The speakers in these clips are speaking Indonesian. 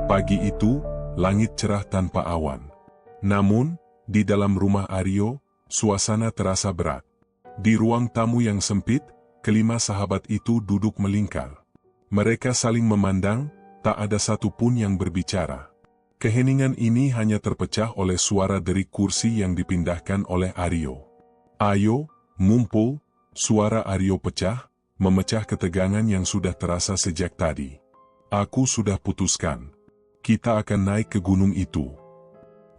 Pagi itu, langit cerah tanpa awan. Namun, di dalam rumah Aryo, suasana terasa berat. Di ruang tamu yang sempit, kelima sahabat itu duduk melingkar. Mereka saling memandang, tak ada satupun yang berbicara. Keheningan ini hanya terpecah oleh suara derik kursi yang dipindahkan oleh Aryo. "Ayo, ngumpul," suara Aryo pecah, memecah ketegangan yang sudah terasa sejak tadi. "Aku sudah putuskan. Kita akan naik ke gunung itu."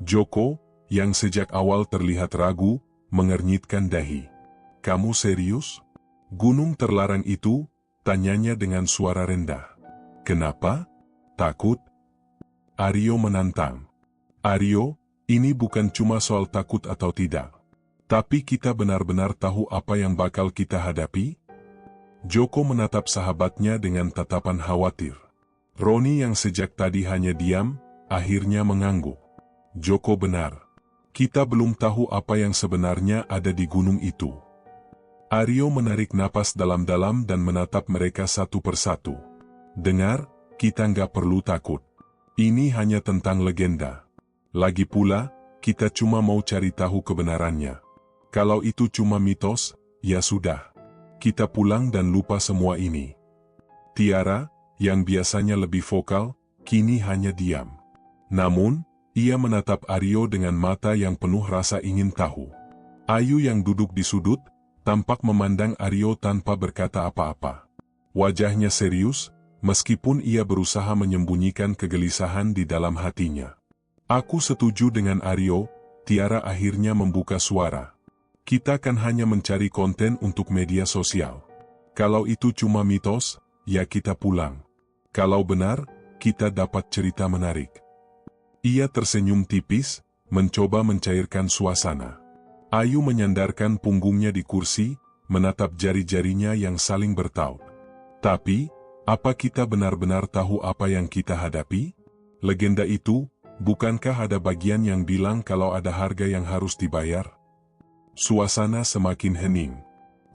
Joko, yang sejak awal terlihat ragu, mengernyitkan dahi. "Kamu serius? Gunung terlarang itu?" tanyanya dengan suara rendah. "Kenapa? Takut?" Aryo menantang. "Aryo, ini bukan cuma soal takut atau tidak. Tapi kita benar-benar tahu apa yang bakal kita hadapi?" Joko menatap sahabatnya dengan tatapan khawatir. Roni yang sejak tadi hanya diam, akhirnya mengangguk. "Joko benar. Kita belum tahu apa yang sebenarnya ada di gunung itu." Aryo menarik napas dalam-dalam dan menatap mereka satu persatu. "Dengar, kita nggak perlu takut. Ini hanya tentang legenda. Lagi pula, kita cuma mau cari tahu kebenarannya. Kalau itu cuma mitos, ya sudah. Kita pulang dan lupa semua ini." Tiara, yang biasanya lebih vokal, kini hanya diam. Namun, ia menatap Aryo dengan mata yang penuh rasa ingin tahu. Ayu yang duduk di sudut, tampak memandang Aryo tanpa berkata apa-apa. Wajahnya serius, meskipun ia berusaha menyembunyikan kegelisahan di dalam hatinya. "Aku setuju dengan Aryo," Tiara akhirnya membuka suara. "Kita kan hanya mencari konten untuk media sosial. Kalau itu cuma mitos, ya kita pulang. Kalau benar, kita dapat cerita menarik." Ia tersenyum tipis, mencoba mencairkan suasana. Ayu menyandarkan punggungnya di kursi, menatap jari-jarinya yang saling bertaut. "Tapi, apa kita benar-benar tahu apa yang kita hadapi? Legenda itu, bukankah ada bagian yang bilang kalau ada harga yang harus dibayar?" Suasana semakin hening.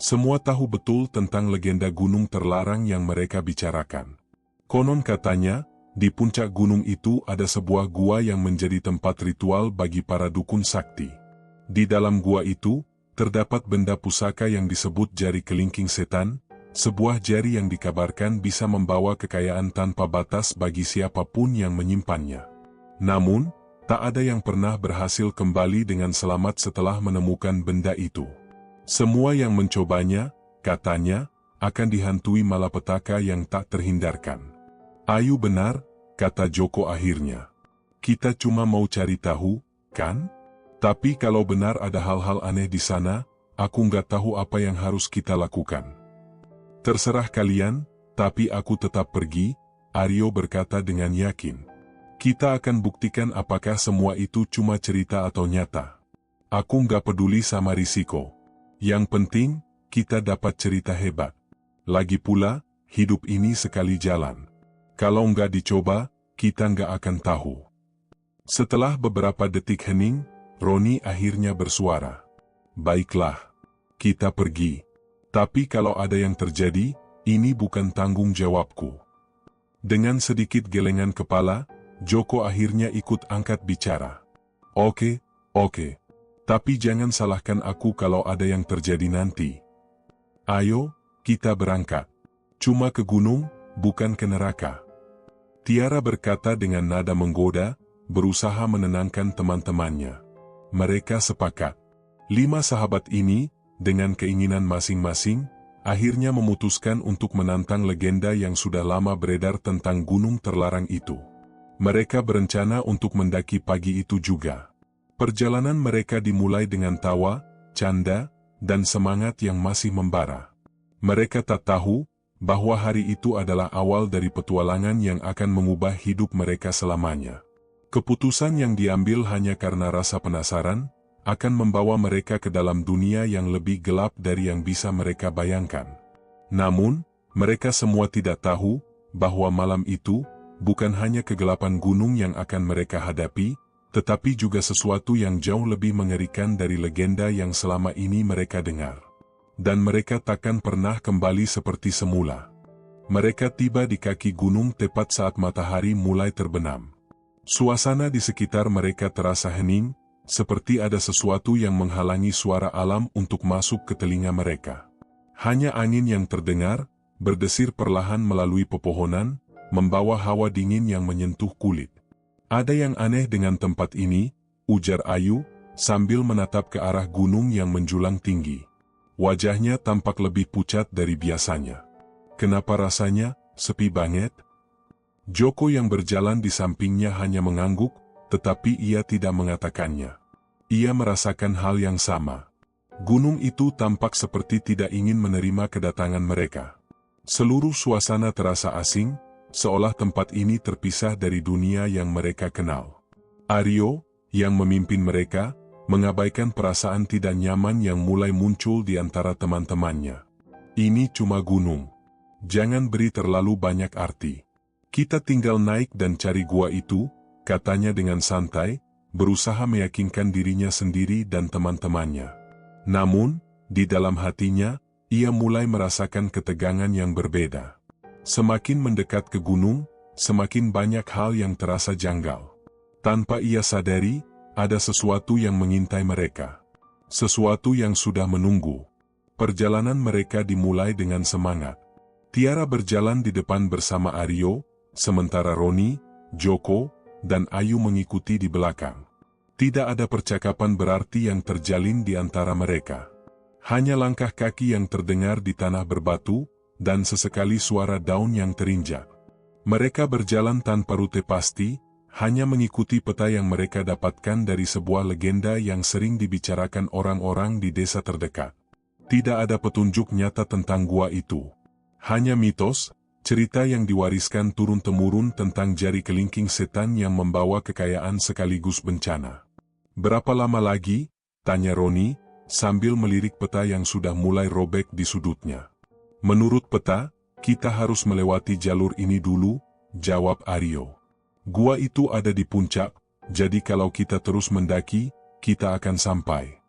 Semua tahu betul tentang legenda gunung terlarang yang mereka bicarakan. Konon katanya, di puncak gunung itu ada sebuah gua yang menjadi tempat ritual bagi para dukun sakti. Di dalam gua itu, terdapat benda pusaka yang disebut jari kelingking setan, sebuah jari yang dikabarkan bisa membawa kekayaan tanpa batas bagi siapapun yang menyimpannya. Namun, tak ada yang pernah berhasil kembali dengan selamat setelah menemukan benda itu. Semua yang mencobanya, katanya, akan dihantui malapetaka yang tak terhindarkan. "Ayu benar," kata Joko akhirnya. "Kita cuma mau cari tahu, kan? Tapi kalau benar ada hal-hal aneh di sana, aku nggak tahu apa yang harus kita lakukan." "Terserah kalian, tapi aku tetap pergi," Aryo berkata dengan yakin. "Kita akan buktikan apakah semua itu cuma cerita atau nyata. Aku nggak peduli sama risiko. Yang penting, kita dapat cerita hebat. Lagi pula, hidup ini sekali jalan. Kalau nggak dicoba, kita nggak akan tahu." Setelah beberapa detik hening, Roni akhirnya bersuara. "Baiklah, kita pergi. Tapi kalau ada yang terjadi, ini bukan tanggung jawabku." Dengan sedikit gelengan kepala, Joko akhirnya ikut angkat bicara. Oke. Tapi jangan salahkan aku kalau ada yang terjadi nanti. Ayo, kita berangkat. Cuma ke gunung, bukan ke neraka." Tiara berkata dengan nada menggoda, berusaha menenangkan teman-temannya. Mereka sepakat. 5 sahabat ini, dengan keinginan masing-masing, akhirnya memutuskan untuk menantang legenda yang sudah lama beredar tentang gunung terlarang itu. Mereka berencana untuk mendaki pagi itu juga. Perjalanan mereka dimulai dengan tawa, canda, dan semangat yang masih membara. Mereka tak tahu bahwa hari itu adalah awal dari petualangan yang akan mengubah hidup mereka selamanya. Keputusan yang diambil hanya karena rasa penasaran, akan membawa mereka ke dalam dunia yang lebih gelap dari yang bisa mereka bayangkan. Namun, mereka semua tidak tahu bahwa malam itu bukan hanya kegelapan gunung yang akan mereka hadapi, tetapi juga sesuatu yang jauh lebih mengerikan dari legenda yang selama ini mereka dengar. Dan mereka takkan pernah kembali seperti semula. Mereka tiba di kaki gunung tepat saat matahari mulai terbenam. Suasana di sekitar mereka terasa hening, seperti ada sesuatu yang menghalangi suara alam untuk masuk ke telinga mereka. Hanya angin yang terdengar, berdesir perlahan melalui pepohonan, membawa hawa dingin yang menyentuh kulit. "Ada yang aneh dengan tempat ini," ujar Ayu, sambil menatap ke arah gunung yang menjulang tinggi. Wajahnya tampak lebih pucat dari biasanya. "Kenapa rasanya sepi banget?" Joko yang berjalan di sampingnya hanya mengangguk, tetapi ia tidak mengatakannya. Ia merasakan hal yang sama. Gunung itu tampak seperti tidak ingin menerima kedatangan mereka. Seluruh suasana terasa asing, seolah tempat ini terpisah dari dunia yang mereka kenal. Aryo, yang memimpin mereka, mengabaikan perasaan tidak nyaman yang mulai muncul di antara teman-temannya. "Ini cuma gunung. Jangan beri terlalu banyak arti. Kita tinggal naik dan cari gua itu," katanya dengan santai, berusaha meyakinkan dirinya sendiri dan teman-temannya. Namun, di dalam hatinya, ia mulai merasakan ketegangan yang berbeda. Semakin mendekat ke gunung, semakin banyak hal yang terasa janggal. Tanpa ia sadari, ada sesuatu yang mengintai mereka. Sesuatu yang sudah menunggu. Perjalanan mereka dimulai dengan semangat. Tiara berjalan di depan bersama Aryo, sementara Roni, Joko, dan Ayu mengikuti di belakang. Tidak ada percakapan berarti yang terjalin di antara mereka. Hanya langkah kaki yang terdengar di tanah berbatu, dan sesekali suara daun yang terinjak. Mereka berjalan tanpa rute pasti, hanya mengikuti peta yang mereka dapatkan dari sebuah legenda yang sering dibicarakan orang-orang di desa terdekat. Tidak ada petunjuk nyata tentang gua itu. Hanya mitos, cerita yang diwariskan turun-temurun tentang jari kelingking setan yang membawa kekayaan sekaligus bencana. "Berapa lama lagi?" tanya Roni, sambil melirik peta yang sudah mulai robek di sudutnya. "Menurut peta, kita harus melewati jalur ini dulu," jawab Aryo. "Gua itu ada di puncak, jadi kalau kita terus mendaki, kita akan sampai."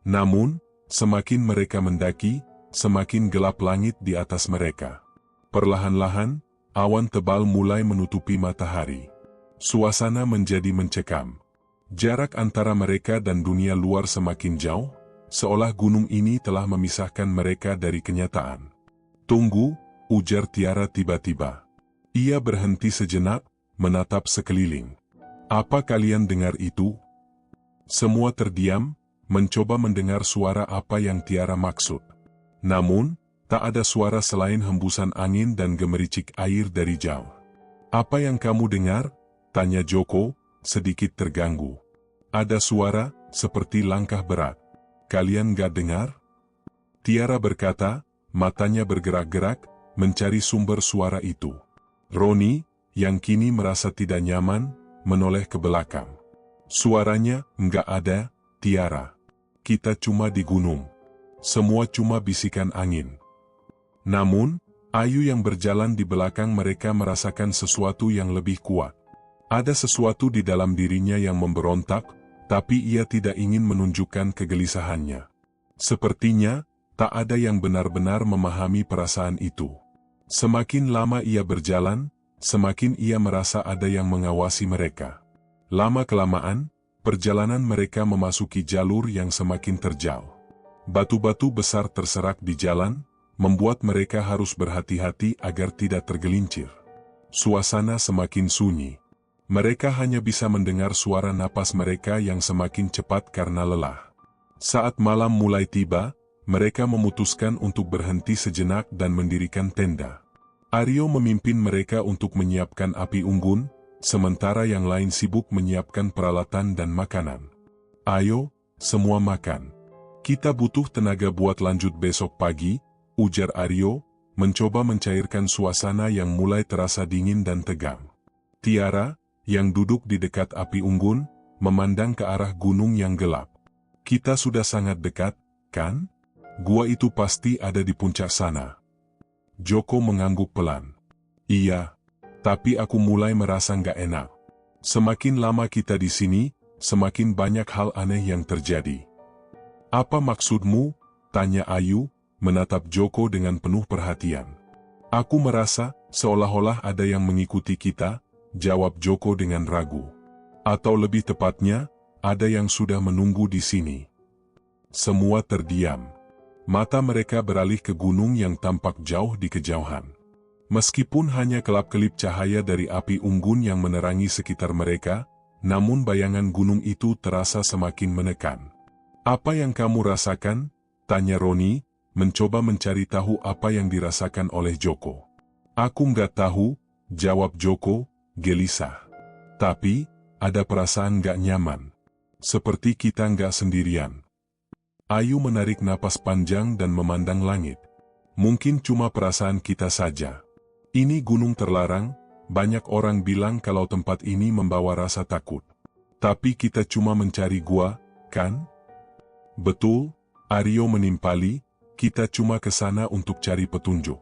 Namun, semakin mereka mendaki, semakin gelap langit di atas mereka. Perlahan-lahan, awan tebal mulai menutupi matahari. Suasana menjadi mencekam. Jarak antara mereka dan dunia luar semakin jauh, seolah gunung ini telah memisahkan mereka dari kenyataan. "Tunggu," ujar Tiara tiba-tiba. Ia berhenti sejenak, menatap sekeliling. "Apa kalian dengar itu?" Semua terdiam, mencoba mendengar suara apa yang Tiara maksud. Namun, tak ada suara selain hembusan angin dan gemericik air dari jauh. "Apa yang kamu dengar?" tanya Joko, sedikit terganggu. "Ada suara, seperti langkah berat. Kalian gak dengar?" Tiara berkata, matanya bergerak-gerak, mencari sumber suara itu. Roni, yang kini merasa tidak nyaman, menoleh ke belakang. "Suaranya enggak ada, Tiara. Kita cuma di gunung. Semua cuma bisikan angin." Namun, Ayu yang berjalan di belakang mereka merasakan sesuatu yang lebih kuat. Ada sesuatu di dalam dirinya yang memberontak, tapi ia tidak ingin menunjukkan kegelisahannya. Sepertinya, tak ada yang benar-benar memahami perasaan itu. Semakin lama ia berjalan, semakin ia merasa ada yang mengawasi mereka. Lama-kelamaan, perjalanan mereka memasuki jalur yang semakin terjal. Batu-batu besar terserak di jalan, membuat mereka harus berhati-hati agar tidak tergelincir. Suasana semakin sunyi. Mereka hanya bisa mendengar suara napas mereka yang semakin cepat karena lelah. Saat malam mulai tiba, mereka memutuskan untuk berhenti sejenak dan mendirikan tenda. Aryo memimpin mereka untuk menyiapkan api unggun, sementara yang lain sibuk menyiapkan peralatan dan makanan. "Ayo, semua makan. Kita butuh tenaga buat lanjut besok pagi," ujar Aryo, mencoba mencairkan suasana yang mulai terasa dingin dan tegang. Tiara, yang duduk di dekat api unggun, memandang ke arah gunung yang gelap. "Kita sudah sangat dekat, kan? Gua itu pasti ada di puncak sana." Joko mengangguk pelan. "Iya, tapi aku mulai merasa nggak enak. Semakin lama kita di sini, semakin banyak hal aneh yang terjadi." "Apa maksudmu?" tanya Ayu, menatap Joko dengan penuh perhatian. Aku merasa, seolah-olah ada yang mengikuti kita, jawab Joko dengan ragu. Atau lebih tepatnya, ada yang sudah menunggu di sini. Semua terdiam. Mata mereka beralih ke gunung yang tampak jauh di kejauhan. Meskipun hanya kelap-kelip cahaya dari api unggun yang menerangi sekitar mereka, namun bayangan gunung itu terasa semakin menekan. Apa yang kamu rasakan? Tanya Roni, mencoba mencari tahu apa yang dirasakan oleh Joko. Aku nggak tahu, jawab Joko, gelisah. Tapi, ada perasaan nggak nyaman. Seperti kita nggak sendirian. Ayu menarik napas panjang dan memandang langit. Mungkin cuma perasaan kita saja. Ini gunung terlarang, banyak orang bilang kalau tempat ini membawa rasa takut. Tapi kita cuma mencari gua, kan? Betul, Aryo menimpali, kita cuma ke sana untuk cari petunjuk.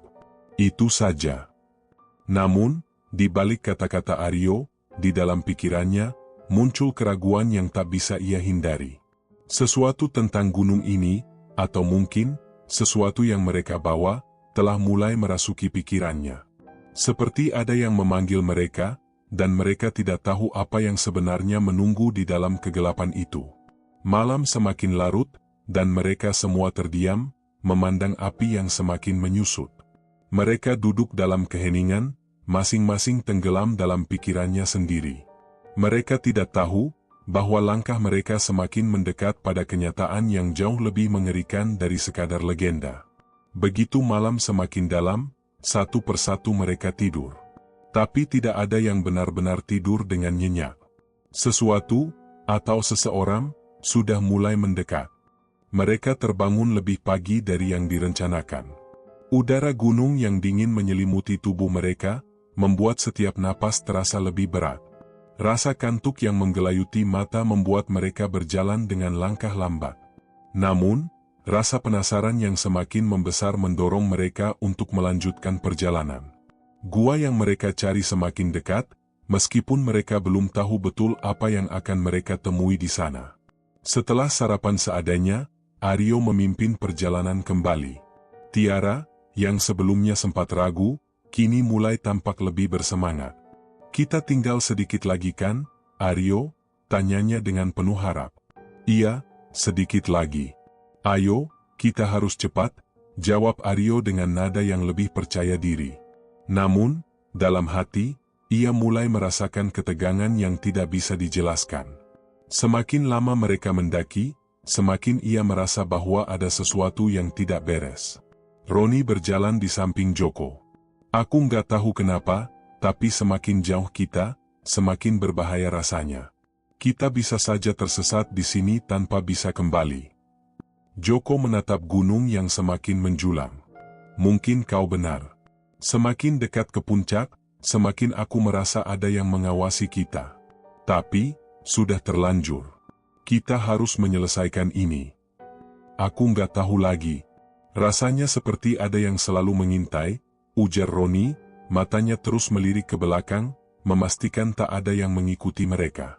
Itu saja. Namun, di balik kata-kata Aryo, di dalam pikirannya, muncul keraguan yang tak bisa ia hindari. Sesuatu tentang gunung ini, atau mungkin, sesuatu yang mereka bawa, telah mulai merasuki pikirannya. Seperti ada yang memanggil mereka, dan mereka tidak tahu apa yang sebenarnya menunggu di dalam kegelapan itu. Malam semakin larut, dan mereka semua terdiam, memandang api yang semakin menyusut. Mereka duduk dalam keheningan, masing-masing tenggelam dalam pikirannya sendiri. Mereka tidak tahu, bahwa langkah mereka semakin mendekat pada kenyataan yang jauh lebih mengerikan dari sekadar legenda. Begitu malam semakin dalam, satu persatu mereka tidur. Tapi tidak ada yang benar-benar tidur dengan nyenyak. Sesuatu, atau seseorang, sudah mulai mendekat. Mereka terbangun lebih pagi dari yang direncanakan. Udara gunung yang dingin menyelimuti tubuh mereka, membuat setiap napas terasa lebih berat. Rasa kantuk yang menggelayuti mata membuat mereka berjalan dengan langkah lambat. Namun, rasa penasaran yang semakin membesar mendorong mereka untuk melanjutkan perjalanan. Gua yang mereka cari semakin dekat, meskipun mereka belum tahu betul apa yang akan mereka temui di sana. Setelah sarapan seadanya, Aryo memimpin perjalanan kembali. Tiara, yang sebelumnya sempat ragu, kini mulai tampak lebih bersemangat. Kita tinggal sedikit lagi kan, Aryo? Tanyanya dengan penuh harap. Iya, sedikit lagi. Ayo, kita harus cepat, jawab Aryo dengan nada yang lebih percaya diri. Namun, dalam hati, ia mulai merasakan ketegangan yang tidak bisa dijelaskan. Semakin lama mereka mendaki, semakin ia merasa bahwa ada sesuatu yang tidak beres. Roni berjalan di samping Joko. Aku nggak tahu kenapa, tapi semakin jauh kita, semakin berbahaya rasanya. Kita bisa saja tersesat di sini tanpa bisa kembali. Joko menatap gunung yang semakin menjulang. Mungkin kau benar. Semakin dekat ke puncak, semakin aku merasa ada yang mengawasi kita. Tapi, sudah terlanjur. Kita harus menyelesaikan ini. Aku nggak tahu lagi. Rasanya seperti ada yang selalu mengintai, ujar Roni. Matanya terus melirik ke belakang, memastikan tak ada yang mengikuti mereka.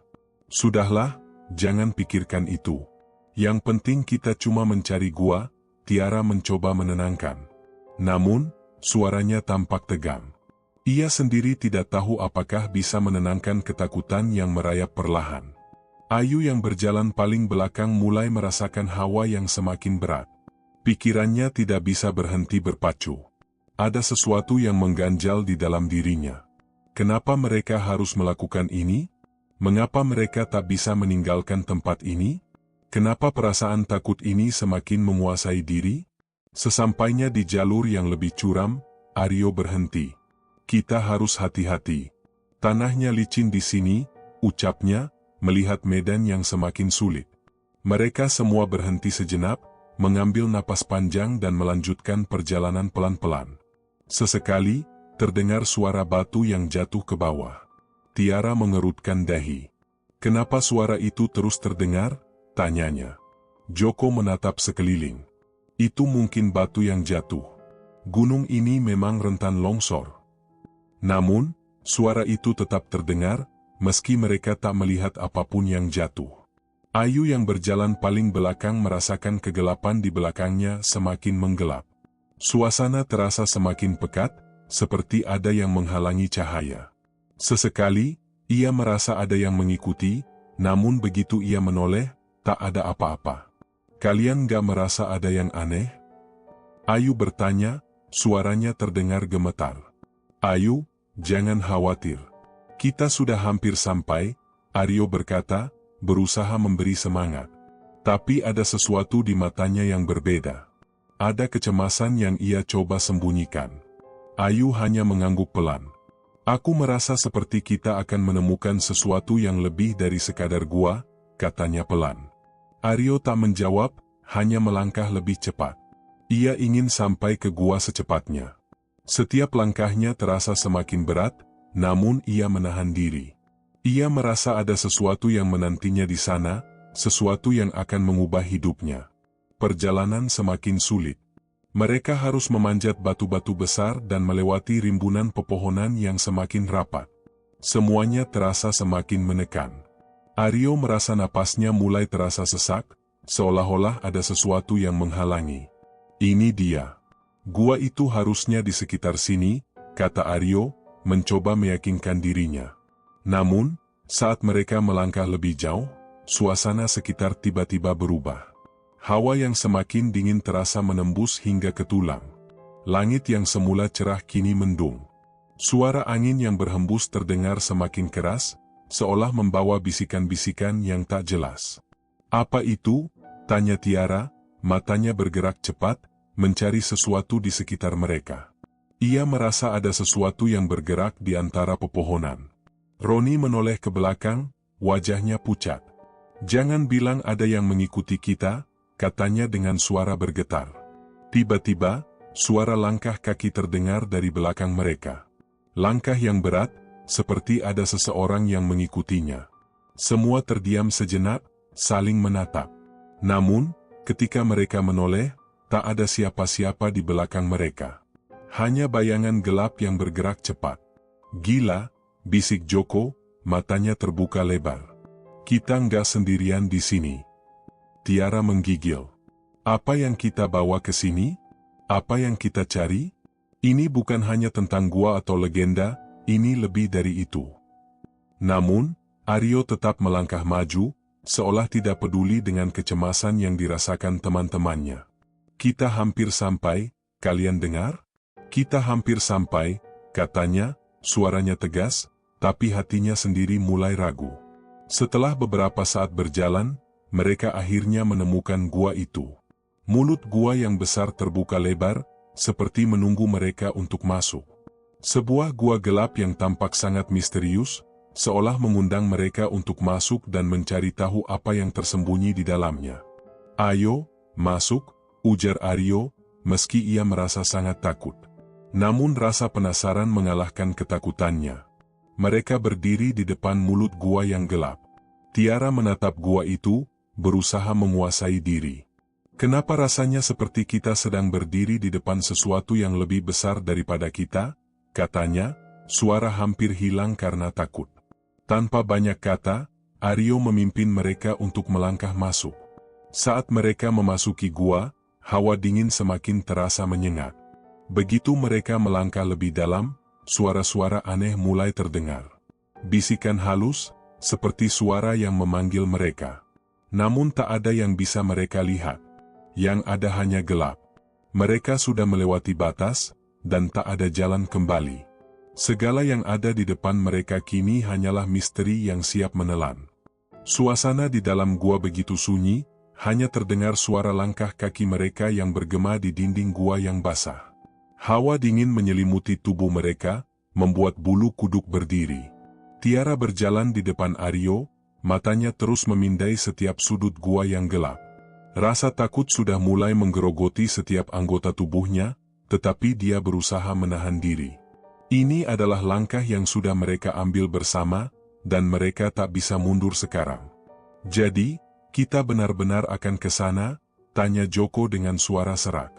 Sudahlah, jangan pikirkan itu. Yang penting kita cuma mencari gua, Tiara mencoba menenangkan. Namun, suaranya tampak tegang. Ia sendiri tidak tahu apakah bisa menenangkan ketakutan yang merayap perlahan. Ayu yang berjalan paling belakang mulai merasakan hawa yang semakin berat. Pikirannya tidak bisa berhenti berpacu. Ada sesuatu yang mengganjal di dalam dirinya. Kenapa mereka harus melakukan ini? Mengapa mereka tak bisa meninggalkan tempat ini? Kenapa perasaan takut ini semakin menguasai diri? Sesampainya di jalur yang lebih curam, Aryo berhenti. Kita harus hati-hati. Tanahnya licin di sini, ucapnya, melihat medan yang semakin sulit. Mereka semua berhenti sejenak, mengambil napas panjang dan melanjutkan perjalanan pelan-pelan. Sesekali, terdengar suara batu yang jatuh ke bawah. Tiara mengerutkan dahi. Kenapa suara itu terus terdengar? Tanyanya. Joko menatap sekeliling. Itu mungkin batu yang jatuh. Gunung ini memang rentan longsor. Namun, suara itu tetap terdengar, meski mereka tak melihat apapun yang jatuh. Ayu yang berjalan paling belakang merasakan kegelapan di belakangnya semakin menggelap. Suasana terasa semakin pekat, seperti ada yang menghalangi cahaya. Sesekali, ia merasa ada yang mengikuti, namun begitu ia menoleh, tak ada apa-apa. Kalian gak merasa ada yang aneh? Ayu bertanya, suaranya terdengar gemetar. Ayu, jangan khawatir. Kita sudah hampir sampai, Aryo berkata, berusaha memberi semangat. Tapi ada sesuatu di matanya yang berbeda. Ada kecemasan yang ia coba sembunyikan. Ayu hanya mengangguk pelan. Aku merasa seperti kita akan menemukan sesuatu yang lebih dari sekadar gua, katanya pelan. Aryo tak menjawab, hanya melangkah lebih cepat. Ia ingin sampai ke gua secepatnya. Setiap langkahnya terasa semakin berat, namun ia menahan diri. Ia merasa ada sesuatu yang menantinya di sana, sesuatu yang akan mengubah hidupnya. Perjalanan semakin sulit. Mereka harus memanjat batu-batu besar dan melewati rimbunan pepohonan yang semakin rapat. Semuanya terasa semakin menekan. Aryo merasa napasnya mulai terasa sesak, seolah-olah ada sesuatu yang menghalangi. Ini dia. Gua itu harusnya di sekitar sini, kata Aryo, mencoba meyakinkan dirinya. Namun, saat mereka melangkah lebih jauh, suasana sekitar tiba-tiba berubah. Hawa yang semakin dingin terasa menembus hingga ke tulang. Langit yang semula cerah kini mendung. Suara angin yang berhembus terdengar semakin keras, seolah membawa bisikan-bisikan yang tak jelas. Apa itu? Tanya Tiara, matanya bergerak cepat, mencari sesuatu di sekitar mereka. Ia merasa ada sesuatu yang bergerak di antara pepohonan. Roni menoleh ke belakang, wajahnya pucat. Jangan bilang ada yang mengikuti kita, katanya dengan suara bergetar. Tiba-tiba, suara langkah kaki terdengar dari belakang mereka. Langkah yang berat, seperti ada seseorang yang mengikutinya. Semua terdiam sejenak, saling menatap. Namun, ketika mereka menoleh, tak ada siapa-siapa di belakang mereka. Hanya bayangan gelap yang bergerak cepat. Gila, bisik Joko, matanya terbuka lebar. Kita nggak sendirian di sini. Tiara menggigil. Apa yang kita bawa ke sini? Apa yang kita cari? Ini bukan hanya tentang gua atau legenda, ini lebih dari itu. Namun, Aryo tetap melangkah maju, seolah tidak peduli dengan kecemasan yang dirasakan teman-temannya. Kita hampir sampai, kalian dengar? Kita hampir sampai, katanya, suaranya tegas, tapi hatinya sendiri mulai ragu. Setelah beberapa saat berjalan, mereka akhirnya menemukan gua itu. Mulut gua yang besar terbuka lebar, seperti menunggu mereka untuk masuk. Sebuah gua gelap yang tampak sangat misterius, seolah mengundang mereka untuk masuk dan mencari tahu apa yang tersembunyi di dalamnya. Ayo, masuk, ujar Aryo, meski ia merasa sangat takut. Namun rasa penasaran mengalahkan ketakutannya. Mereka berdiri di depan mulut gua yang gelap. Tiara menatap gua itu, berusaha menguasai diri. Kenapa rasanya seperti kita sedang berdiri di depan sesuatu yang lebih besar daripada kita? Katanya, suara hampir hilang karena takut. Tanpa banyak kata, Aryo memimpin mereka untuk melangkah masuk. Saat mereka memasuki gua, hawa dingin semakin terasa menyengat. Begitu mereka melangkah lebih dalam, suara-suara aneh mulai terdengar. Bisikan halus, seperti suara yang memanggil mereka. Namun tak ada yang bisa mereka lihat. Yang ada hanya gelap. Mereka sudah melewati batas, dan tak ada jalan kembali. Segala yang ada di depan mereka kini hanyalah misteri yang siap menelan. Suasana di dalam gua begitu sunyi, hanya terdengar suara langkah kaki mereka yang bergema di dinding gua yang basah. Hawa dingin menyelimuti tubuh mereka, membuat bulu kuduk berdiri. Tiara berjalan di depan Aryo, matanya terus memindai setiap sudut gua yang gelap. Rasa takut sudah mulai menggerogoti setiap anggota tubuhnya, tetapi dia berusaha menahan diri. Ini adalah langkah yang sudah mereka ambil bersama, dan mereka tak bisa mundur sekarang. Jadi, kita benar-benar akan ke sana? Tanya Joko dengan suara serak.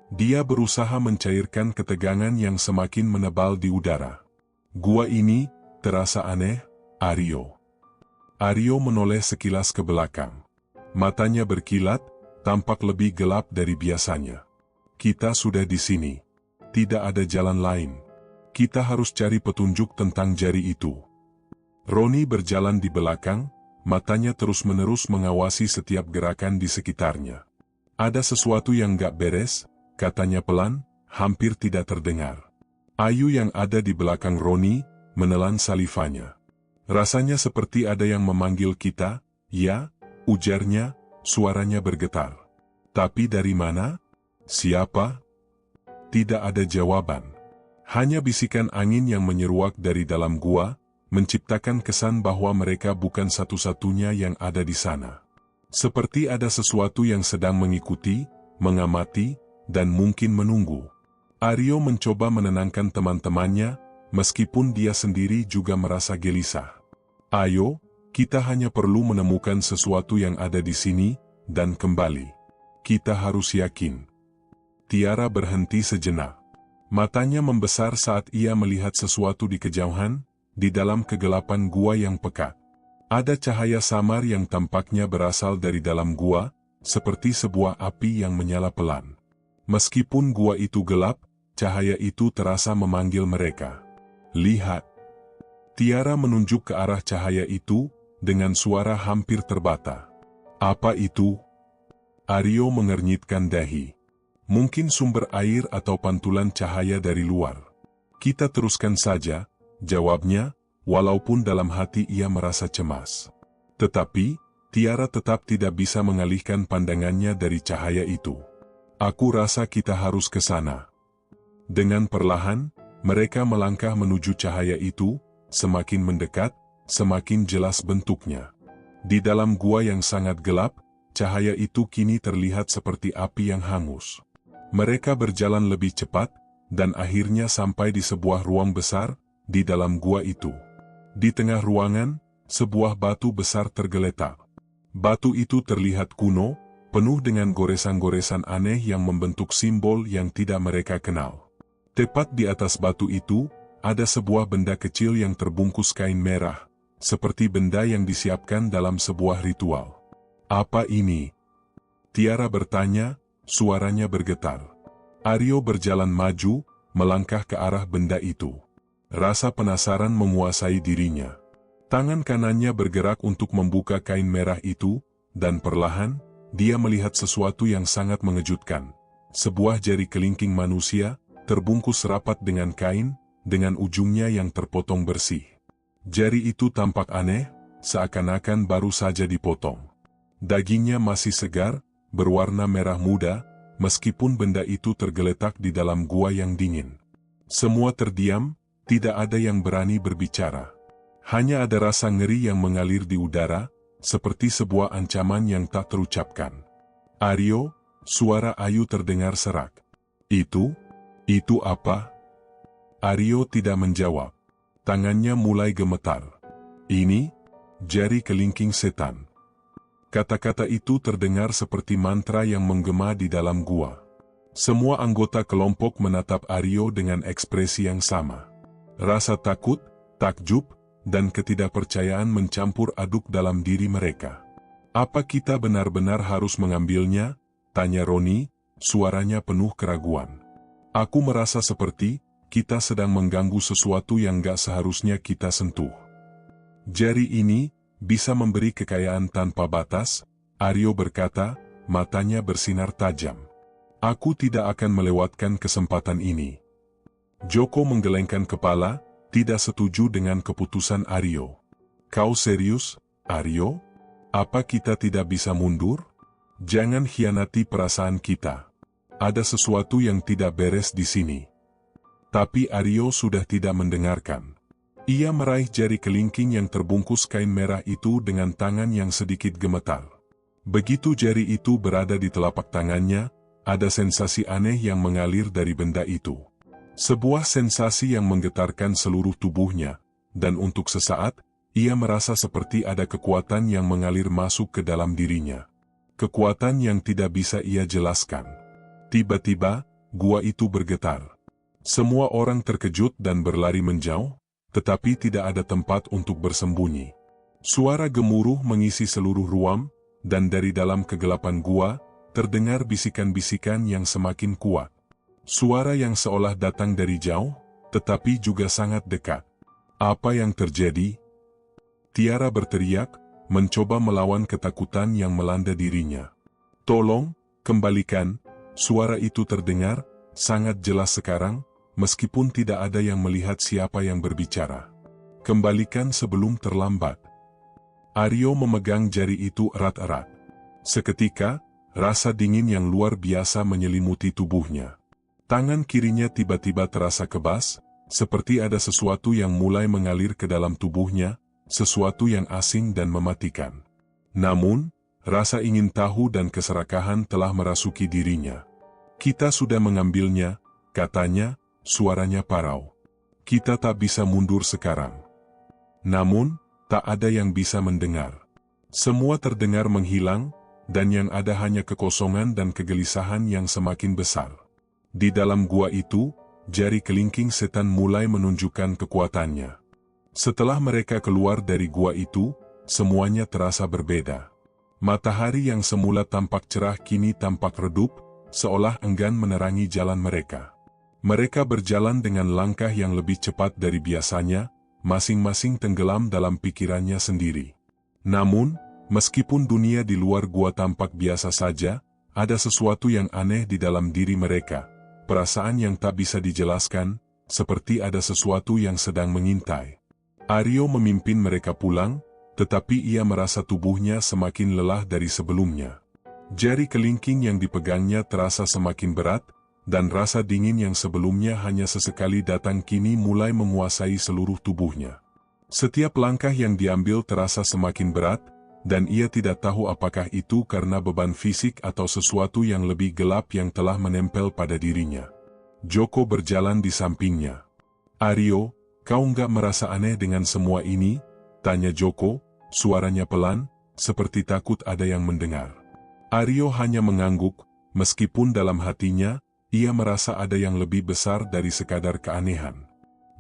Dia berusaha mencairkan ketegangan yang semakin menebal di udara. Gua ini terasa aneh, Aryo. Aryo menoleh sekilas ke belakang. Matanya berkilat, tampak lebih gelap dari biasanya. Kita sudah di sini. Tidak ada jalan lain. Kita harus cari petunjuk tentang jari itu. Roni berjalan di belakang, matanya terus-menerus mengawasi setiap gerakan di sekitarnya. Ada sesuatu yang gak beres, katanya pelan, hampir tidak terdengar. Ayu yang ada di belakang Roni, menelan salivanya. Rasanya seperti ada yang memanggil kita, ya, ujarnya, suaranya bergetar. Tapi dari mana? Siapa? Tidak ada jawaban. Hanya bisikan angin yang menyeruak dari dalam gua, menciptakan kesan bahwa mereka bukan satu-satunya yang ada di sana. Seperti ada sesuatu yang sedang mengikuti, mengamati, dan mungkin menunggu. Aryo mencoba menenangkan teman-temannya, meskipun dia sendiri juga merasa gelisah. Ayo, kita hanya perlu menemukan sesuatu yang ada di sini, dan kembali. Kita harus yakin. Tiara berhenti sejenak. Matanya membesar saat ia melihat sesuatu di kejauhan, di dalam kegelapan gua yang pekat. Ada cahaya samar yang tampaknya berasal dari dalam gua, seperti sebuah api yang menyala pelan. Meskipun gua itu gelap, cahaya itu terasa memanggil mereka. Lihat. Tiara menunjuk ke arah cahaya itu, dengan suara hampir terbata. Apa itu? Aryo mengernyitkan dahi. Mungkin sumber air atau pantulan cahaya dari luar. Kita teruskan saja, jawabnya, walaupun dalam hati ia merasa cemas. Tetapi, Tiara tetap tidak bisa mengalihkan pandangannya dari cahaya itu. Aku rasa kita harus ke sana. Dengan perlahan, mereka melangkah menuju cahaya itu, semakin mendekat, semakin jelas bentuknya. Di dalam gua yang sangat gelap, cahaya itu kini terlihat seperti api yang hangus. Mereka berjalan lebih cepat, dan akhirnya sampai di sebuah ruang besar, di dalam gua itu. Di tengah ruangan, sebuah batu besar tergeletak. Batu itu terlihat kuno, penuh dengan goresan-goresan aneh yang membentuk simbol yang tidak mereka kenal. Tepat di atas batu itu, ada sebuah benda kecil yang terbungkus kain merah, seperti benda yang disiapkan dalam sebuah ritual. Apa ini? Tiara bertanya, suaranya bergetar. Aryo berjalan maju, melangkah ke arah benda itu. Rasa penasaran menguasai dirinya. Tangan kanannya bergerak untuk membuka kain merah itu, dan perlahan, dia melihat sesuatu yang sangat mengejutkan. Sebuah jari kelingking manusia, terbungkus rapat dengan kain, dengan ujungnya yang terpotong bersih. Jari itu tampak aneh, seakan-akan baru saja dipotong. Dagingnya masih segar, berwarna merah muda, meskipun benda itu tergeletak di dalam gua yang dingin. Semua terdiam, tidak ada yang berani berbicara. Hanya ada rasa ngeri yang mengalir di udara, seperti sebuah ancaman yang tak terucapkan. Aryo, suara Ayu terdengar serak. Itu apa? Aryo tidak menjawab. Tangannya mulai gemetar. Ini, jari kelingking setan. Kata-kata itu terdengar seperti mantra yang menggema di dalam gua. Semua anggota kelompok menatap Aryo dengan ekspresi yang sama. Rasa takut, takjub, dan ketidakpercayaan mencampur aduk dalam diri mereka. Apa kita benar-benar harus mengambilnya? Tanya Roni, suaranya penuh keraguan. Aku merasa seperti kita sedang mengganggu sesuatu yang gak seharusnya kita sentuh. Jari ini bisa memberi kekayaan tanpa batas, Aryo berkata, matanya bersinar tajam. Aku tidak akan melewatkan kesempatan ini. Joko menggelengkan kepala, tidak setuju dengan keputusan Aryo. Kau serius, Aryo? Apa kita tidak bisa mundur? Jangan khianati perasaan kita. Ada sesuatu yang tidak beres di sini. Tapi Aryo sudah tidak mendengarkan. Ia meraih jari kelingking yang terbungkus kain merah itu dengan tangan yang sedikit gemetar. Begitu jari itu berada di telapak tangannya, ada sensasi aneh yang mengalir dari benda itu. Sebuah sensasi yang menggetarkan seluruh tubuhnya, dan untuk sesaat, ia merasa seperti ada kekuatan yang mengalir masuk ke dalam dirinya. Kekuatan yang tidak bisa ia jelaskan. Tiba-tiba, gua itu bergetar. Semua orang terkejut dan berlari menjauh, tetapi tidak ada tempat untuk bersembunyi. Suara gemuruh mengisi seluruh ruang, dan dari dalam kegelapan gua, terdengar bisikan-bisikan yang semakin kuat. Suara yang seolah datang dari jauh, tetapi juga sangat dekat. Apa yang terjadi? Tiara berteriak, mencoba melawan ketakutan yang melanda dirinya. Tolong, kembalikan, suara itu terdengar, sangat jelas sekarang, meskipun tidak ada yang melihat siapa yang berbicara. Kembalikan sebelum terlambat. Aryo memegang jari itu erat-erat. Seketika, rasa dingin yang luar biasa menyelimuti tubuhnya. Tangan kirinya tiba-tiba terasa kebas, seperti ada sesuatu yang mulai mengalir ke dalam tubuhnya, sesuatu yang asing dan mematikan. Namun, rasa ingin tahu dan keserakahan telah merasuki dirinya. Kita sudah mengambilnya, katanya, suaranya parau. Kita tak bisa mundur sekarang. Namun, tak ada yang bisa mendengar. Semua terdengar menghilang, dan yang ada hanya kekosongan dan kegelisahan yang semakin besar. Di dalam gua itu, jari kelingking setan mulai menunjukkan kekuatannya. Setelah mereka keluar dari gua itu, semuanya terasa berbeda. Matahari yang semula tampak cerah kini tampak redup, seolah enggan menerangi jalan mereka. Mereka berjalan dengan langkah yang lebih cepat dari biasanya, masing-masing tenggelam dalam pikirannya sendiri. Namun, meskipun dunia di luar gua tampak biasa saja, ada sesuatu yang aneh di dalam diri mereka, perasaan yang tak bisa dijelaskan, seperti ada sesuatu yang sedang mengintai. Aryo memimpin mereka pulang, tetapi ia merasa tubuhnya semakin lelah dari sebelumnya. Jari kelingking yang dipegangnya terasa semakin berat, dan rasa dingin yang sebelumnya hanya sesekali datang kini mulai menguasai seluruh tubuhnya. Setiap langkah yang diambil terasa semakin berat, dan ia tidak tahu apakah itu karena beban fisik atau sesuatu yang lebih gelap yang telah menempel pada dirinya. Joko berjalan di sampingnya. Aryo, kau nggak merasa aneh dengan semua ini? Tanya Joko, suaranya pelan, seperti takut ada yang mendengar. Aryo hanya mengangguk, meskipun dalam hatinya, ia merasa ada yang lebih besar dari sekadar keanehan.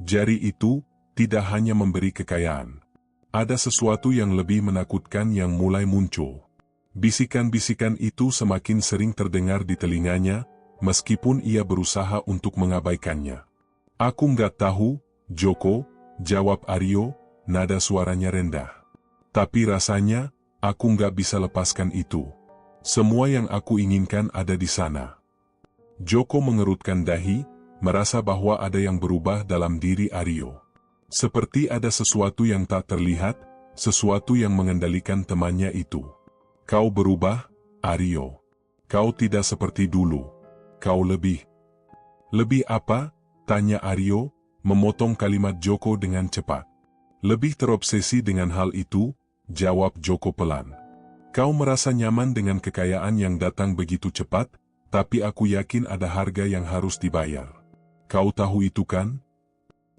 Jari itu, tidak hanya memberi kekayaan. Ada sesuatu yang lebih menakutkan yang mulai muncul. Bisikan-bisikan itu semakin sering terdengar di telinganya, meskipun ia berusaha untuk mengabaikannya. Aku nggak tahu, Joko, jawab Aryo, nada suaranya rendah. Tapi rasanya, aku nggak bisa lepaskan itu. Semua yang aku inginkan ada di sana. Joko mengerutkan dahi, merasa bahwa ada yang berubah dalam diri Aryo. Seperti ada sesuatu yang tak terlihat, sesuatu yang mengendalikan temannya itu. Kau berubah, Aryo. Kau tidak seperti dulu. Kau lebih. Lebih apa? Tanya Aryo, memotong kalimat Joko dengan cepat. Lebih terobsesi dengan hal itu, jawab Joko pelan. Kau merasa nyaman dengan kekayaan yang datang begitu cepat, tapi aku yakin ada harga yang harus dibayar. Kau tahu itu kan?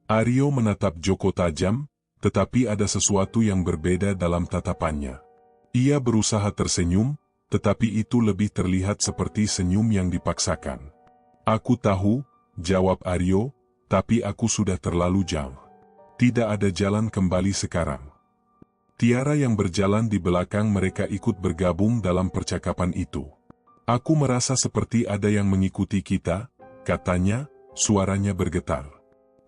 Aryo menatap Joko tajam, tetapi ada sesuatu yang berbeda dalam tatapannya. Ia berusaha tersenyum, tetapi itu lebih terlihat seperti senyum yang dipaksakan. Aku tahu, jawab Aryo, tapi aku sudah terlalu jauh. Tidak ada jalan kembali sekarang. Tiara yang berjalan di belakang mereka ikut bergabung dalam percakapan itu. Aku merasa seperti ada yang mengikuti kita, katanya, suaranya bergetar.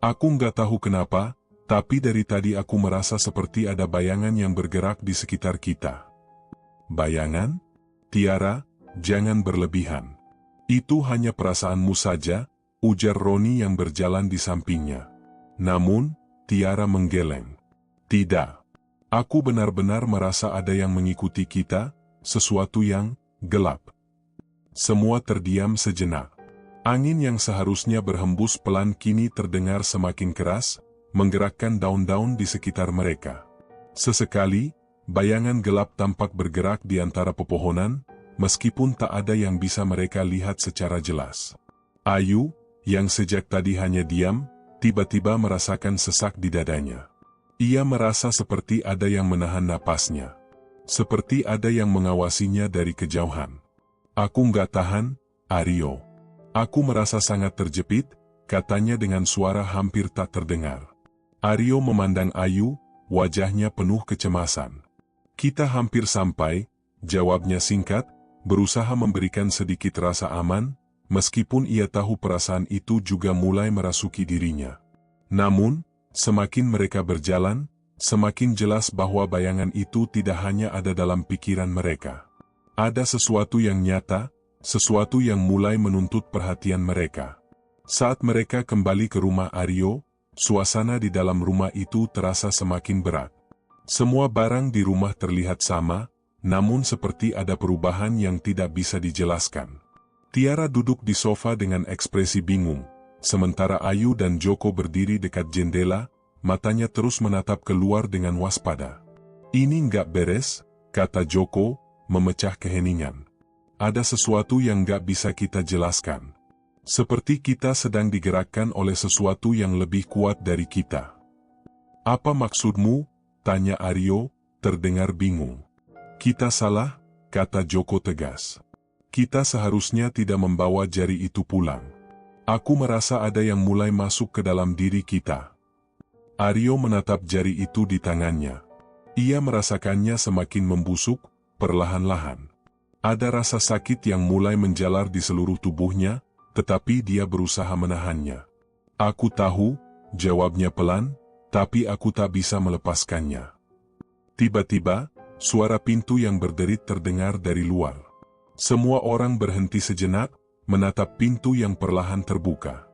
Aku nggak tahu kenapa, tapi dari tadi aku merasa seperti ada bayangan yang bergerak di sekitar kita. Bayangan? Tiara, jangan berlebihan. Itu hanya perasaanmu saja, ujar Roni yang berjalan di sampingnya. Namun, Tiara menggeleng. Tidak. Aku benar-benar merasa ada yang mengikuti kita, sesuatu yang gelap. Semua terdiam sejenak. Angin yang seharusnya berhembus pelan kini terdengar semakin keras, menggerakkan daun-daun di sekitar mereka. Sesekali, bayangan gelap tampak bergerak di antara pepohonan, meskipun tak ada yang bisa mereka lihat secara jelas. Ayu, yang sejak tadi hanya diam, tiba-tiba merasakan sesak di dadanya. Ia merasa seperti ada yang menahan napasnya. Seperti ada yang mengawasinya dari kejauhan. Aku nggak tahan, Aryo. Aku merasa sangat terjepit, katanya dengan suara hampir tak terdengar. Aryo memandang Ayu, wajahnya penuh kecemasan. Kita hampir sampai, jawabnya singkat, berusaha memberikan sedikit rasa aman, meskipun ia tahu perasaan itu juga mulai merasuki dirinya. Namun, semakin mereka berjalan, semakin jelas bahwa bayangan itu tidak hanya ada dalam pikiran mereka. Ada sesuatu yang nyata, sesuatu yang mulai menuntut perhatian mereka. Saat mereka kembali ke rumah Aryo, suasana di dalam rumah itu terasa semakin berat. Semua barang di rumah terlihat sama, namun seperti ada perubahan yang tidak bisa dijelaskan. Tiara duduk di sofa dengan ekspresi bingung, sementara Ayu dan Joko berdiri dekat jendela, matanya terus menatap keluar dengan waspada. "Ini nggak beres," kata Joko, memecah keheningan. "Ada sesuatu yang nggak bisa kita jelaskan. Seperti kita sedang digerakkan oleh sesuatu yang lebih kuat dari kita." "Apa maksudmu?" tanya Aryo, terdengar bingung. "Kita salah," kata Joko tegas. "Kita seharusnya tidak membawa jari itu pulang. Aku merasa ada yang mulai masuk ke dalam diri kita." Aryo menatap jari itu di tangannya. Ia merasakannya semakin membusuk, perlahan-lahan. Ada rasa sakit yang mulai menjalar di seluruh tubuhnya, tetapi dia berusaha menahannya. "Aku tahu," jawabnya pelan, "tapi aku tak bisa melepaskannya." Tiba-tiba, suara pintu yang berderit terdengar dari luar. Semua orang berhenti sejenak, menatap pintu yang perlahan terbuka.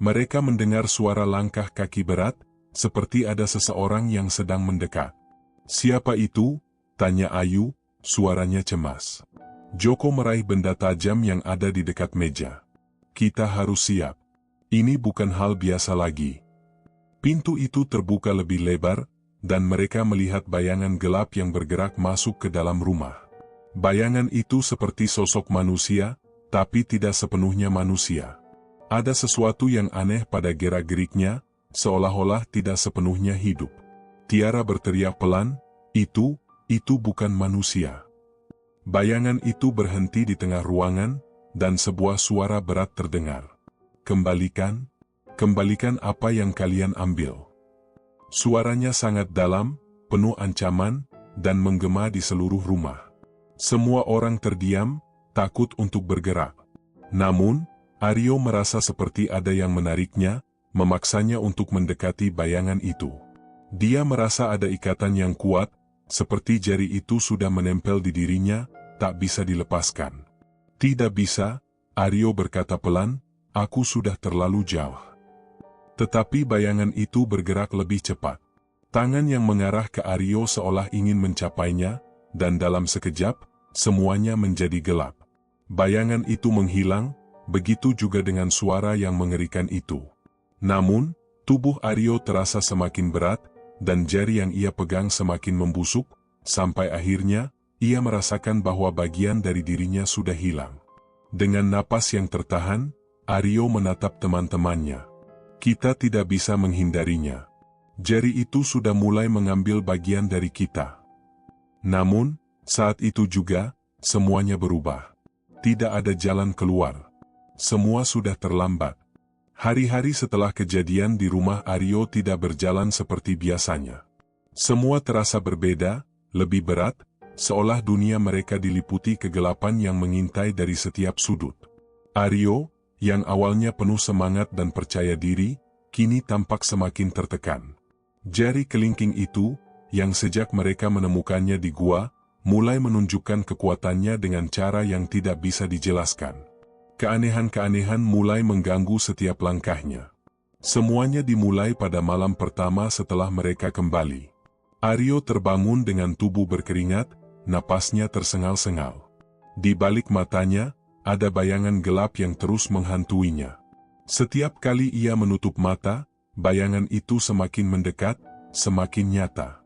Mereka mendengar suara langkah kaki berat, seperti ada seseorang yang sedang mendekat. "Siapa itu?" tanya Ayu, suaranya cemas. Joko meraih benda tajam yang ada di dekat meja. "Kita harus siap. Ini bukan hal biasa lagi." Pintu itu terbuka lebih lebar, dan mereka melihat bayangan gelap yang bergerak masuk ke dalam rumah. Bayangan itu seperti sosok manusia, tapi tidak sepenuhnya manusia. Ada sesuatu yang aneh pada gerak-geriknya, seolah-olah tidak sepenuhnya hidup. Tiara berteriak pelan, itu bukan manusia." Bayangan itu berhenti di tengah ruangan, dan sebuah suara berat terdengar. Kembalikan apa yang kalian ambil." Suaranya sangat dalam, penuh ancaman, dan menggema di seluruh rumah. Semua orang terdiam, takut untuk bergerak. Namun, Aryo merasa seperti ada yang menariknya, memaksanya untuk mendekati bayangan itu. Dia merasa ada ikatan yang kuat, seperti jari itu sudah menempel di dirinya, tak bisa dilepaskan. "Tidak bisa," Aryo berkata pelan, "aku sudah terlalu jauh." Tetapi bayangan itu bergerak lebih cepat. Tangan yang mengarah ke Aryo seolah ingin mencapainya, dan dalam sekejap, semuanya menjadi gelap. Bayangan itu menghilang, begitu juga dengan suara yang mengerikan itu. Namun, tubuh Aryo terasa semakin berat, dan jari yang ia pegang semakin membusuk, sampai akhirnya, ia merasakan bahwa bagian dari dirinya sudah hilang. Dengan napas yang tertahan, Aryo menatap teman-temannya. "Kita tidak bisa menghindarinya. Jari itu sudah mulai mengambil bagian dari kita." Namun, saat itu juga, semuanya berubah. Tidak ada jalan keluar. Semua sudah terlambat. Hari-hari setelah kejadian di rumah Aryo tidak berjalan seperti biasanya. Semua terasa berbeda, lebih berat, seolah dunia mereka diliputi kegelapan yang mengintai dari setiap sudut. Aryo, yang awalnya penuh semangat dan percaya diri, kini tampak semakin tertekan. Jari kelingking itu, yang sejak mereka menemukannya di gua, mulai menunjukkan kekuatannya dengan cara yang tidak bisa dijelaskan. Keanehan-keanehan mulai mengganggu setiap langkahnya. Semuanya dimulai pada malam pertama setelah mereka kembali. Aryo terbangun dengan tubuh berkeringat, napasnya tersengal-sengal. Di balik matanya, ada bayangan gelap yang terus menghantuinya. Setiap kali ia menutup mata, bayangan itu semakin mendekat, semakin nyata.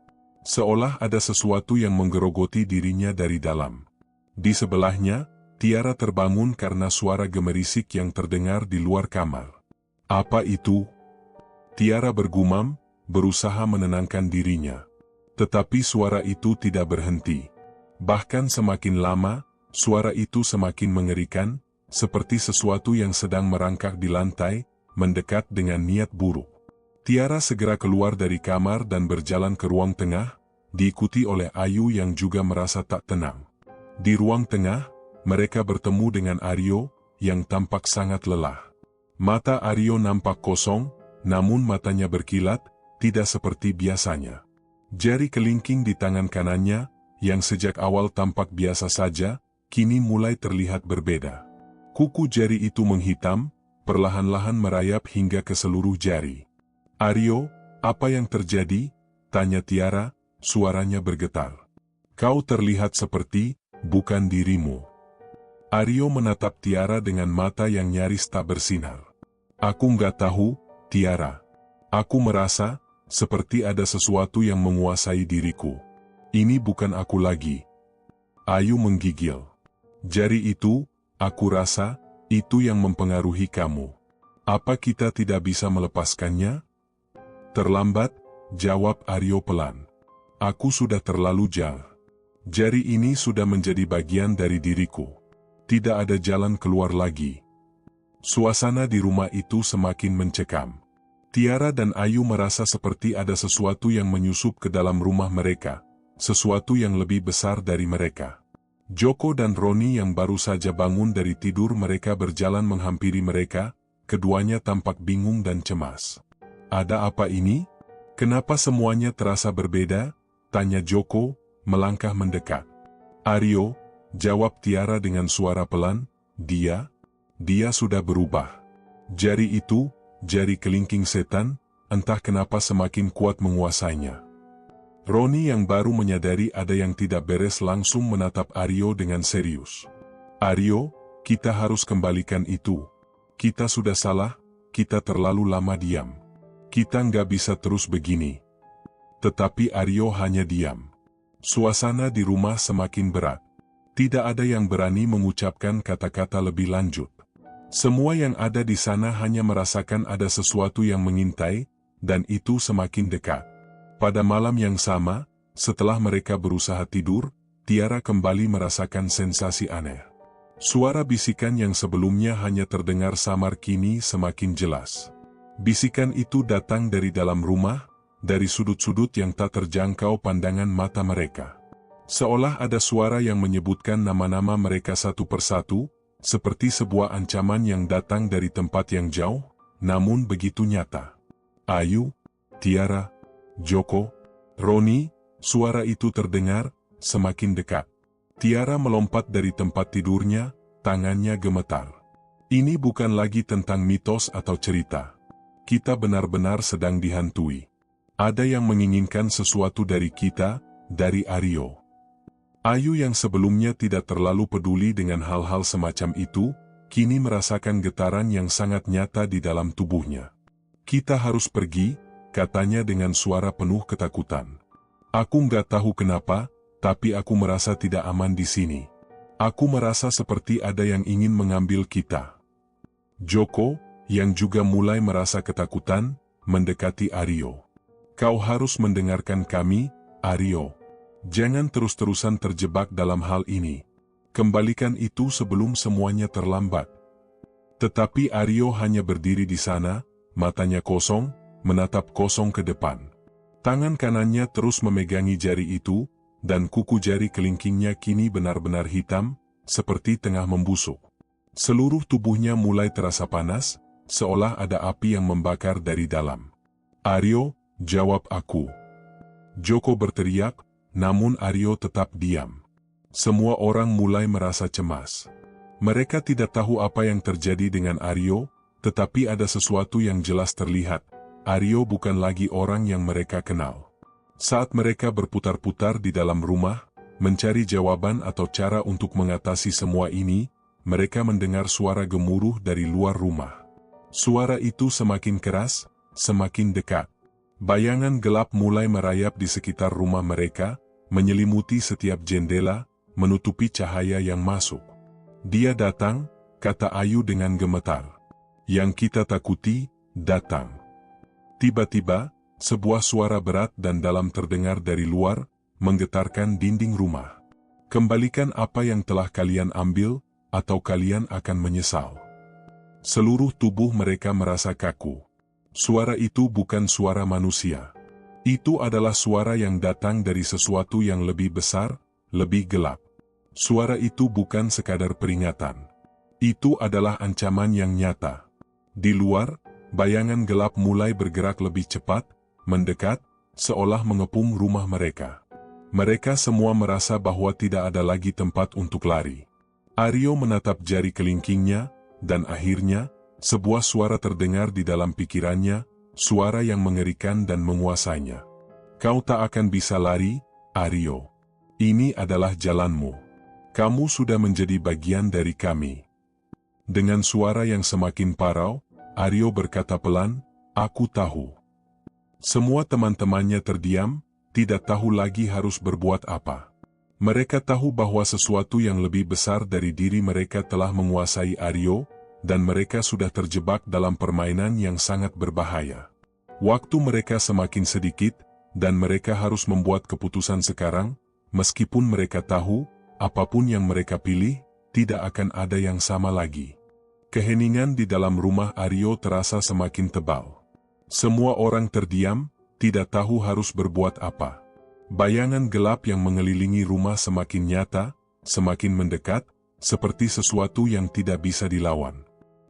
Seolah ada sesuatu yang menggerogoti dirinya dari dalam. Di sebelahnya, Tiara terbangun karena suara gemerisik yang terdengar di luar kamar. "Apa itu?" Tiara bergumam, berusaha menenangkan dirinya. Tetapi suara itu tidak berhenti. Bahkan semakin lama, suara itu semakin mengerikan, seperti sesuatu yang sedang merangkak di lantai, mendekat dengan niat buruk. Tiara segera keluar dari kamar dan berjalan ke ruang tengah, diikuti oleh Ayu yang juga merasa tak tenang. Di ruang tengah, mereka bertemu dengan Aryo, yang tampak sangat lelah. Mata Aryo nampak kosong, namun matanya berkilat, tidak seperti biasanya. Jari kelingking di tangan kanannya, yang sejak awal tampak biasa saja, kini mulai terlihat berbeda. Kuku jari itu menghitam, perlahan-lahan merayap hingga ke seluruh jari. "Aryo, apa yang terjadi?" tanya Tiara, suaranya bergetar. "Kau terlihat seperti, bukan dirimu." Aryo menatap Tiara dengan mata yang nyaris tak bersinar. "Aku nggak tahu, Tiara. Aku merasa, seperti ada sesuatu yang menguasai diriku. Ini bukan aku lagi." Ayu menggigil. "Jari itu, aku rasa, itu yang mempengaruhi kamu. Apa kita tidak bisa melepaskannya?" "Terlambat," jawab Aryo pelan. "Aku sudah terlalu jauh. Jari ini sudah menjadi bagian dari diriku. Tidak ada jalan keluar lagi." Suasana di rumah itu semakin mencekam. Tiara dan Ayu merasa seperti ada sesuatu yang menyusup ke dalam rumah mereka, sesuatu yang lebih besar dari mereka. Joko dan Roni yang baru saja bangun dari tidur mereka berjalan menghampiri mereka, keduanya tampak bingung dan cemas. "Ada apa ini? Kenapa semuanya terasa berbeda?" tanya Joko, melangkah mendekat. "Aryo," jawab Tiara dengan suara pelan, dia sudah berubah. Jari itu, jari kelingking setan, entah kenapa semakin kuat menguasainya." Roni yang baru menyadari ada yang tidak beres langsung menatap Aryo dengan serius. "Aryo, kita harus kembalikan itu. Kita sudah salah, kita terlalu lama diam. Kita nggak bisa terus begini." Tetapi Aryo hanya diam. Suasana di rumah semakin berat. Tidak ada yang berani mengucapkan kata-kata lebih lanjut. Semua yang ada di sana hanya merasakan ada sesuatu yang mengintai, dan itu semakin dekat. Pada malam yang sama, setelah mereka berusaha tidur, Tiara kembali merasakan sensasi aneh. Suara bisikan yang sebelumnya hanya terdengar samar kini semakin jelas. Bisikan itu datang dari dalam rumah, dari sudut-sudut yang tak terjangkau pandangan mata mereka. Seolah ada suara yang menyebutkan nama-nama mereka satu persatu, seperti sebuah ancaman yang datang dari tempat yang jauh, namun begitu nyata. "Ayu, Tiara, Joko, Roni," suara itu terdengar, semakin dekat. Tiara melompat dari tempat tidurnya, tangannya gemetar. "Ini bukan lagi tentang mitos atau cerita. Kita benar-benar sedang dihantui. Ada yang menginginkan sesuatu dari kita, dari Aryo." Ayu yang sebelumnya tidak terlalu peduli dengan hal-hal semacam itu, kini merasakan getaran yang sangat nyata di dalam tubuhnya. "Kita harus pergi," katanya dengan suara penuh ketakutan. "Aku nggak tahu kenapa, tapi aku merasa tidak aman di sini. Aku merasa seperti ada yang ingin mengambil kita." Joko, yang juga mulai merasa ketakutan, mendekati Aryo. "Kau harus mendengarkan kami, Aryo. Jangan terus-terusan terjebak dalam hal ini. Kembalikan itu sebelum semuanya terlambat." Tetapi Aryo hanya berdiri di sana, matanya kosong, menatap kosong ke depan. Tangan kanannya terus memegangi jari itu, dan kuku jari kelingkingnya kini benar-benar hitam, seperti tengah membusuk. Seluruh tubuhnya mulai terasa panas, seolah ada api yang membakar dari dalam. "Aryo, jawab aku." Joko berteriak, namun Aryo tetap diam. Semua orang mulai merasa cemas. Mereka tidak tahu apa yang terjadi dengan Aryo, tetapi ada sesuatu yang jelas terlihat. Aryo bukan lagi orang yang mereka kenal. Saat mereka berputar-putar di dalam rumah, mencari jawaban atau cara untuk mengatasi semua ini, mereka mendengar suara gemuruh dari luar rumah. Suara itu semakin keras, semakin dekat. Bayangan gelap mulai merayap di sekitar rumah mereka, menyelimuti setiap jendela, menutupi cahaya yang masuk. "Dia datang," kata Ayu dengan gemetar. "Yang kita takuti, datang." Tiba-tiba, sebuah suara berat dan dalam terdengar dari luar, menggetarkan dinding rumah. "Kembalikan apa yang telah kalian ambil, atau kalian akan menyesal." Seluruh tubuh mereka merasa kaku. Suara itu bukan suara manusia. Itu adalah suara yang datang dari sesuatu yang lebih besar, lebih gelap. Suara itu bukan sekadar peringatan. Itu adalah ancaman yang nyata. Di luar, Bayangan gelap mulai bergerak lebih cepat, mendekat, seolah mengepung rumah mereka. Mereka semua merasa bahwa tidak ada lagi tempat untuk lari. Aryo menatap jari kelingkingnya, dan akhirnya, sebuah suara terdengar di dalam pikirannya, suara yang mengerikan dan menguasainya. Kau tak akan bisa lari, Aryo. Ini adalah jalanmu. Kamu sudah menjadi bagian dari kami. Dengan suara yang semakin parau, Aryo berkata pelan, aku tahu. Semua teman-temannya terdiam, tidak tahu lagi harus berbuat apa. Mereka tahu bahwa sesuatu yang lebih besar dari diri mereka telah menguasai Aryo, dan mereka sudah terjebak dalam permainan yang sangat berbahaya. Waktu mereka semakin sedikit, dan mereka harus membuat keputusan sekarang, meskipun mereka tahu, apapun yang mereka pilih, tidak akan ada yang sama lagi. Keheningan di dalam rumah Aryo terasa semakin tebal. Semua orang terdiam, tidak tahu harus berbuat apa. Bayangan gelap yang mengelilingi rumah semakin nyata, semakin mendekat, seperti sesuatu yang tidak bisa dilawan.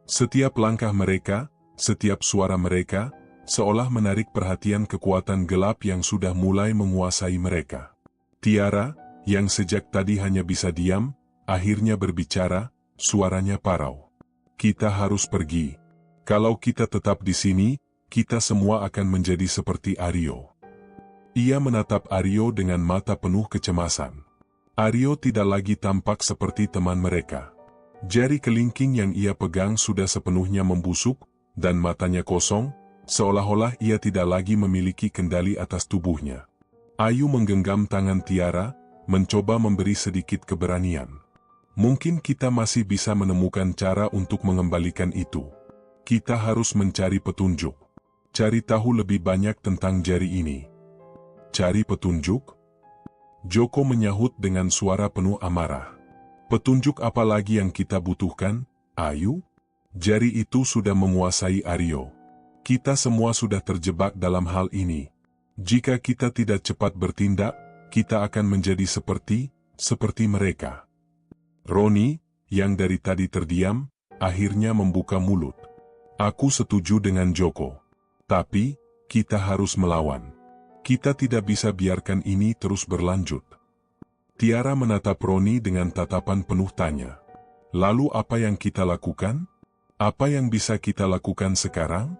Setiap langkah mereka, setiap suara mereka, seolah menarik perhatian kekuatan gelap yang sudah mulai menguasai mereka. Tiara, yang sejak tadi hanya bisa diam, akhirnya berbicara, suaranya parau. Kita harus pergi. Kalau kita tetap di sini, kita semua akan menjadi seperti Aryo. Ia menatap Aryo dengan mata penuh kecemasan. Aryo tidak lagi tampak seperti teman mereka. Jari kelingking yang ia pegang sudah sepenuhnya membusuk, dan matanya kosong, seolah-olah ia tidak lagi memiliki kendali atas tubuhnya. Ayu menggenggam tangan Tiara, mencoba memberi sedikit keberanian. Mungkin kita masih bisa menemukan cara untuk mengembalikan itu. Kita harus mencari petunjuk. Cari tahu lebih banyak tentang jari ini. Cari petunjuk? Joko menyahut dengan suara penuh amarah. Petunjuk apa lagi yang kita butuhkan, Ayu? Jari itu sudah menguasai Aryo. Kita semua sudah terjebak dalam hal ini. Jika kita tidak cepat bertindak, kita akan menjadi seperti mereka. Roni, yang dari tadi terdiam, akhirnya membuka mulut. Aku setuju dengan Joko. Tapi, kita harus melawan. Kita tidak bisa biarkan ini terus berlanjut. Tiara menatap Roni dengan tatapan penuh tanya. Lalu apa yang kita lakukan? Apa yang bisa kita lakukan sekarang?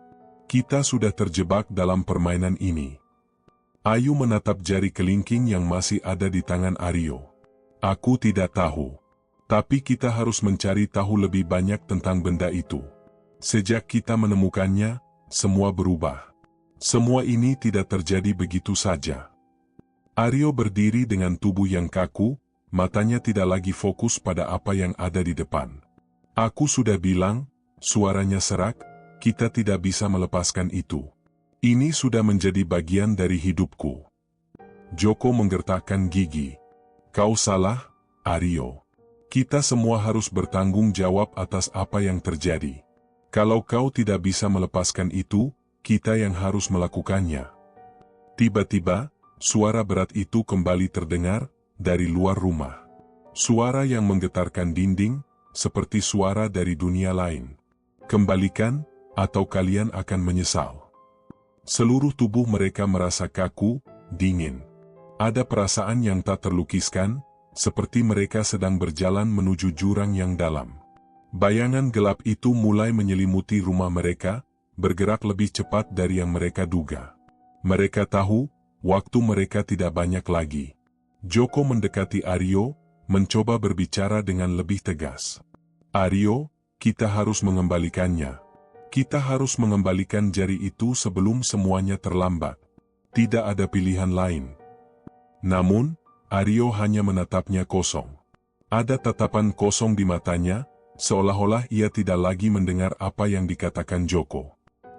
Kita sudah terjebak dalam permainan ini. Ayu menatap jari kelingking yang masih ada di tangan Aryo. Aku tidak tahu. Tapi kita harus mencari tahu lebih banyak tentang benda itu. Sejak kita menemukannya, semua berubah. Semua ini tidak terjadi begitu saja. Aryo berdiri dengan tubuh yang kaku, matanya tidak lagi fokus pada apa yang ada di depan. Aku sudah bilang, suaranya serak, kita tidak bisa melepaskan itu. Ini sudah menjadi bagian dari hidupku. Joko menggertakkan gigi. Kau salah, Aryo. Kita semua harus bertanggung jawab atas apa yang terjadi. Kalau kau tidak bisa melepaskan itu, kita yang harus melakukannya. Tiba-tiba, suara berat itu kembali terdengar dari luar rumah. Suara yang menggetarkan dinding, seperti suara dari dunia lain. Kembalikan, atau kalian akan menyesal. Seluruh tubuh mereka merasa kaku, dingin. Ada perasaan yang tak terlukiskan, seperti mereka sedang berjalan menuju jurang yang dalam. Bayangan gelap itu mulai menyelimuti rumah mereka, bergerak lebih cepat dari yang mereka duga. Mereka tahu, waktu mereka tidak banyak lagi. Joko mendekati Aryo, mencoba berbicara dengan lebih tegas. Aryo, kita harus mengembalikannya. Kita harus mengembalikan jari itu sebelum semuanya terlambat. Tidak ada pilihan lain. Namun, Aryo hanya menatapnya kosong. Ada tatapan kosong di matanya, seolah-olah ia tidak lagi mendengar apa yang dikatakan Joko.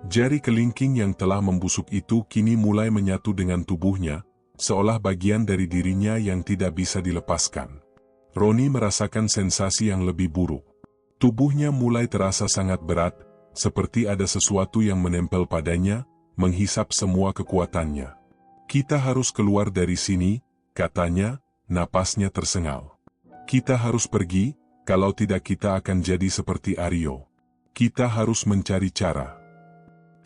Jari kelingking yang telah membusuk itu kini mulai menyatu dengan tubuhnya, seolah bagian dari dirinya yang tidak bisa dilepaskan. Roni merasakan sensasi yang lebih buruk. Tubuhnya mulai terasa sangat berat, seperti ada sesuatu yang menempel padanya, menghisap semua kekuatannya. Kita harus keluar dari sini, katanya, napasnya tersengal. Kita harus pergi, kalau tidak kita akan jadi seperti Aryo. Kita harus mencari cara.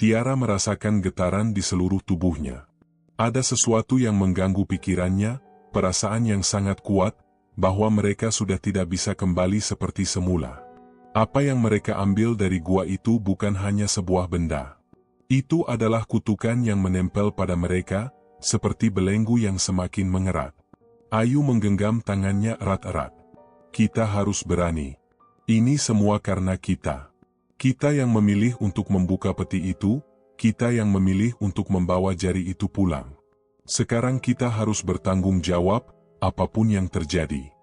Tiara merasakan getaran di seluruh tubuhnya. Ada sesuatu yang mengganggu pikirannya, perasaan yang sangat kuat, bahwa mereka sudah tidak bisa kembali seperti semula. Apa yang mereka ambil dari gua itu bukan hanya sebuah benda. Itu adalah kutukan yang menempel pada mereka, seperti belenggu yang semakin mengerat. Ayu menggenggam tangannya erat-erat. Kita harus berani. Ini semua karena kita. Kita yang memilih untuk membuka peti itu, kita yang memilih untuk membawa jari itu pulang. Sekarang kita harus bertanggung jawab, apapun yang terjadi.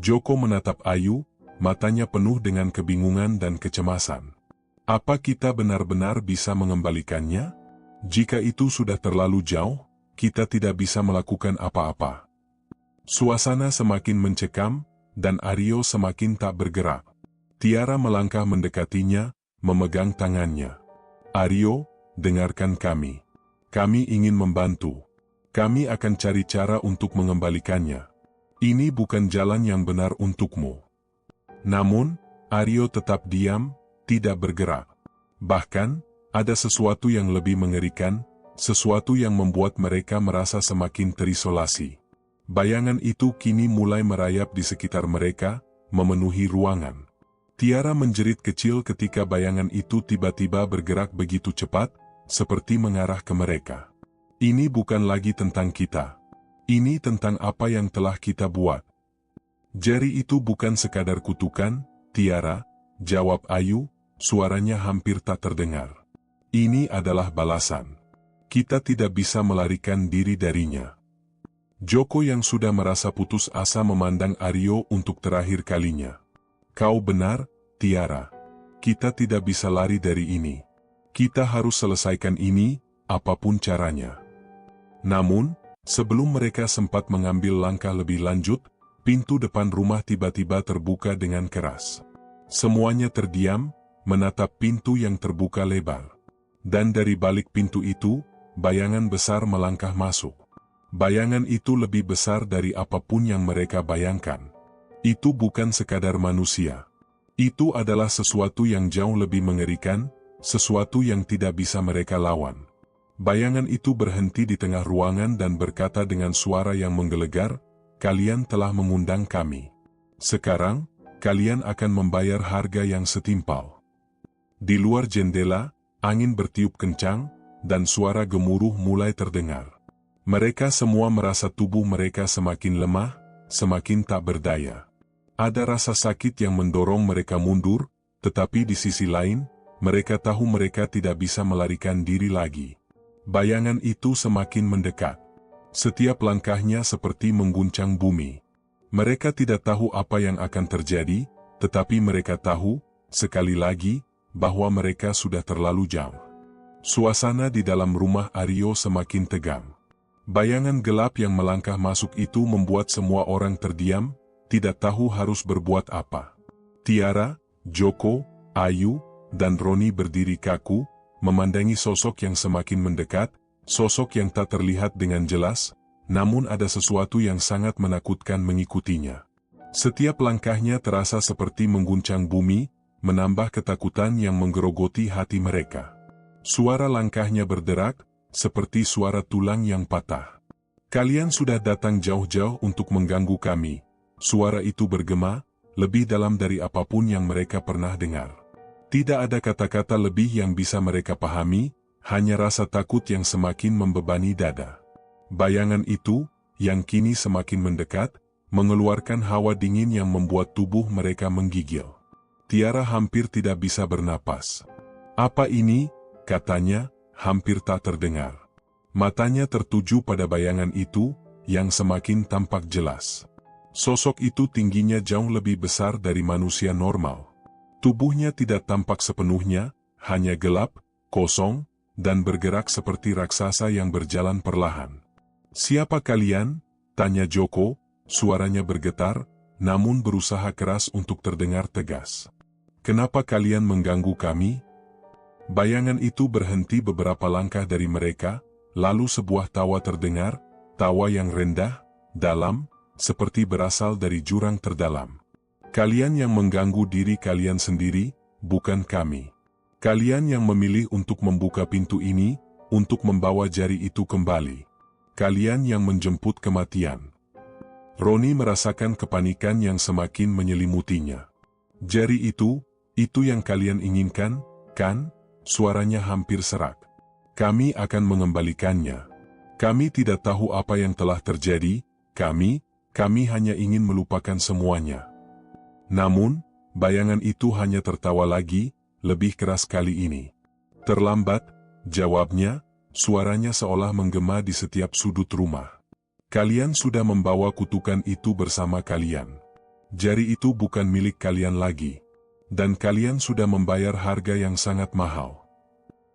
Joko menatap Ayu, matanya penuh dengan kebingungan dan kecemasan. Apa kita benar-benar bisa mengembalikannya? Jika itu sudah terlalu jauh, kita tidak bisa melakukan apa-apa. Suasana semakin mencekam, dan Aryo semakin tak bergerak. Tiara melangkah mendekatinya, memegang tangannya. Aryo, dengarkan kami. Kami ingin membantu. Kami akan cari cara untuk mengembalikannya. Ini bukan jalan yang benar untukmu. Namun, Aryo tetap diam, tidak bergerak. Bahkan, ada sesuatu yang lebih mengerikan, sesuatu yang membuat mereka merasa semakin terisolasi. Bayangan itu kini mulai merayap di sekitar mereka, memenuhi ruangan. Tiara menjerit kecil ketika bayangan itu tiba-tiba bergerak begitu cepat, seperti mengarah ke mereka. Ini bukan lagi tentang kita. Ini tentang apa yang telah kita buat. Jari itu bukan sekadar kutukan, Tiara, jawab Ayu, suaranya hampir tak terdengar. Ini adalah balasan. Kita tidak bisa melarikan diri darinya. Joko yang sudah merasa putus asa memandang Aryo untuk terakhir kalinya. Kau benar, Tiara. Kita tidak bisa lari dari ini. Kita harus selesaikan ini, apapun caranya. Namun, sebelum mereka sempat mengambil langkah lebih lanjut, pintu depan rumah tiba-tiba terbuka dengan keras. Semuanya terdiam, menatap pintu yang terbuka lebar. Dan dari balik pintu itu, bayangan besar melangkah masuk. Bayangan itu lebih besar dari apapun yang mereka bayangkan. Itu bukan sekadar manusia. Itu adalah sesuatu yang jauh lebih mengerikan, sesuatu yang tidak bisa mereka lawan. Bayangan itu berhenti di tengah ruangan dan berkata dengan suara yang menggelegar, "Kalian telah mengundang kami. Sekarang, kalian akan membayar harga yang setimpal." Di luar jendela, angin bertiup kencang, dan suara gemuruh mulai terdengar. Mereka semua merasa tubuh mereka semakin lemah, semakin tak berdaya. Ada rasa sakit yang mendorong mereka mundur, tetapi di sisi lain, mereka tahu mereka tidak bisa melarikan diri lagi. Bayangan itu semakin mendekat. Setiap langkahnya seperti mengguncang bumi. Mereka tidak tahu apa yang akan terjadi, tetapi mereka tahu, sekali lagi, bahwa mereka sudah terlalu jauh. Suasana di dalam rumah Aryo semakin tegang. Bayangan gelap yang melangkah masuk itu membuat semua orang terdiam, tidak tahu harus berbuat apa. Tiara, Joko, Ayu, dan Roni berdiri kaku, memandangi sosok yang semakin mendekat, sosok yang tak terlihat dengan jelas, namun ada sesuatu yang sangat menakutkan mengikutinya. Setiap langkahnya terasa seperti mengguncang bumi, menambah ketakutan yang menggerogoti hati mereka. Suara langkahnya berderak, seperti suara tulang yang patah. "Kalian sudah datang jauh-jauh untuk mengganggu kami." Suara itu bergema, lebih dalam dari apapun yang mereka pernah dengar. Tidak ada kata-kata lebih yang bisa mereka pahami, hanya rasa takut yang semakin membebani dada. Bayangan itu, yang kini semakin mendekat, mengeluarkan hawa dingin yang membuat tubuh mereka menggigil. Tiara hampir tidak bisa bernapas. "Apa ini?" katanya, hampir tak terdengar. Matanya tertuju pada bayangan itu, yang semakin tampak jelas. Sosok itu tingginya jauh lebih besar dari manusia normal. Tubuhnya tidak tampak sepenuhnya, hanya gelap, kosong, dan bergerak seperti raksasa yang berjalan perlahan. "Siapa kalian?" tanya Joko, suaranya bergetar, namun berusaha keras untuk terdengar tegas. "Kenapa kalian mengganggu kami?" Bayangan itu berhenti beberapa langkah dari mereka, lalu sebuah tawa terdengar, tawa yang rendah, dalam, seperti berasal dari jurang terdalam. "Kalian yang mengganggu diri kalian sendiri, bukan kami. Kalian yang memilih untuk membuka pintu ini, untuk membawa jari itu kembali. Kalian yang menjemput kematian. Roni merasakan kepanikan yang semakin menyelimutinya. Jari itu yang kalian inginkan, kan? Suaranya hampir serak. Kami akan mengembalikannya. Kami tidak tahu apa yang telah terjadi, kami hanya ingin melupakan semuanya. Namun, bayangan itu hanya tertawa lagi, lebih keras kali ini. Terlambat, jawabnya, suaranya seolah menggema di setiap sudut rumah. Kalian sudah membawa kutukan itu bersama kalian. Jari itu bukan milik kalian lagi. Dan kalian sudah membayar harga yang sangat mahal.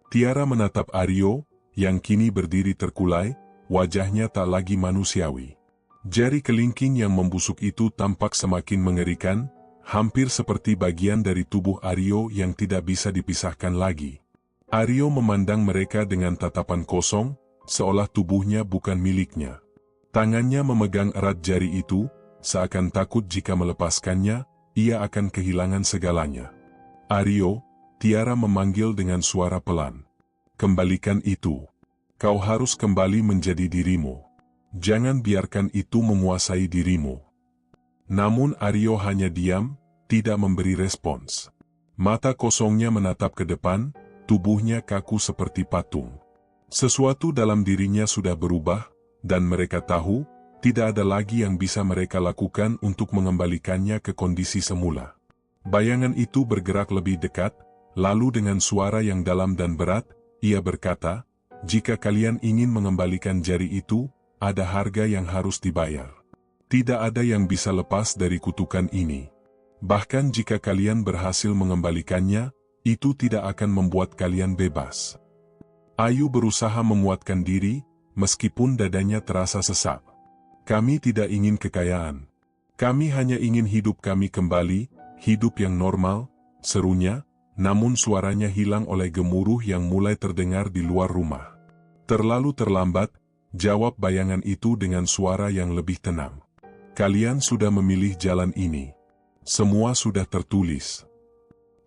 Tiara menatap Aryo, yang kini berdiri terkulai, wajahnya tak lagi manusiawi. Jari kelingking yang membusuk itu tampak semakin mengerikan, hampir seperti bagian dari tubuh Aryo yang tidak bisa dipisahkan lagi. Aryo memandang mereka dengan tatapan kosong, seolah tubuhnya bukan miliknya. Tangannya memegang erat jari itu, seakan takut jika melepaskannya, ia akan kehilangan segalanya. Aryo, Tiara memanggil dengan suara pelan. Kembalikan itu. Kau harus kembali menjadi dirimu. Jangan biarkan itu menguasai dirimu. Namun Aryo hanya diam, tidak memberi respons. Mata kosongnya menatap ke depan, tubuhnya kaku seperti patung. Sesuatu dalam dirinya sudah berubah, dan mereka tahu, tidak ada lagi yang bisa mereka lakukan untuk mengembalikannya ke kondisi semula. Bayangan itu bergerak lebih dekat, lalu dengan suara yang dalam dan berat, ia berkata, "Jika kalian ingin mengembalikan jari itu, ada harga yang harus dibayar. Tidak ada yang bisa lepas dari kutukan ini. Bahkan jika kalian berhasil mengembalikannya, itu tidak akan membuat kalian bebas." Ayu berusaha menguatkan diri, meskipun dadanya terasa sesak. "Kami tidak ingin kekayaan. Kami hanya ingin hidup kami kembali, hidup yang normal," serunya, namun suaranya hilang oleh gemuruh yang mulai terdengar di luar rumah. "Terlalu terlambat," jawab bayangan itu dengan suara yang lebih tenang. "Kalian sudah memilih jalan ini. Semua sudah tertulis."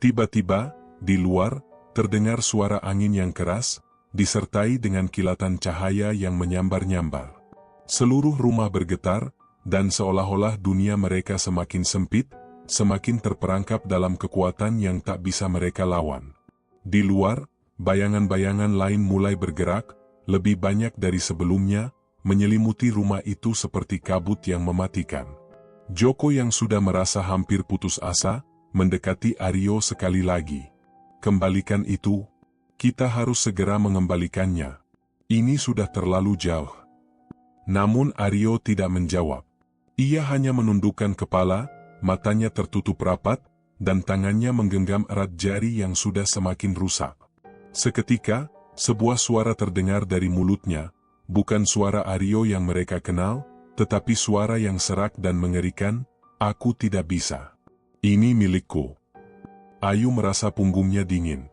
Tiba-tiba, di luar, terdengar suara angin yang keras, disertai dengan kilatan cahaya yang menyambar-nyambar. Seluruh rumah bergetar, dan seolah-olah dunia mereka semakin sempit, semakin terperangkap dalam kekuatan yang tak bisa mereka lawan. Di luar, bayangan-bayangan lain mulai bergerak, lebih banyak dari sebelumnya, menyelimuti rumah itu seperti kabut yang mematikan. Joko yang sudah merasa hampir putus asa, mendekati Aryo sekali lagi. "Kembalikan itu. Kita harus segera mengembalikannya. Ini sudah terlalu jauh." Namun Aryo tidak menjawab. Ia hanya menundukkan kepala, matanya tertutup rapat, dan tangannya menggenggam erat jari yang sudah semakin rusak. Seketika, sebuah suara terdengar dari mulutnya, bukan suara Aryo yang mereka kenal, tetapi suara yang serak dan mengerikan, "Aku tidak bisa. Ini milikku." Ayu merasa punggungnya dingin.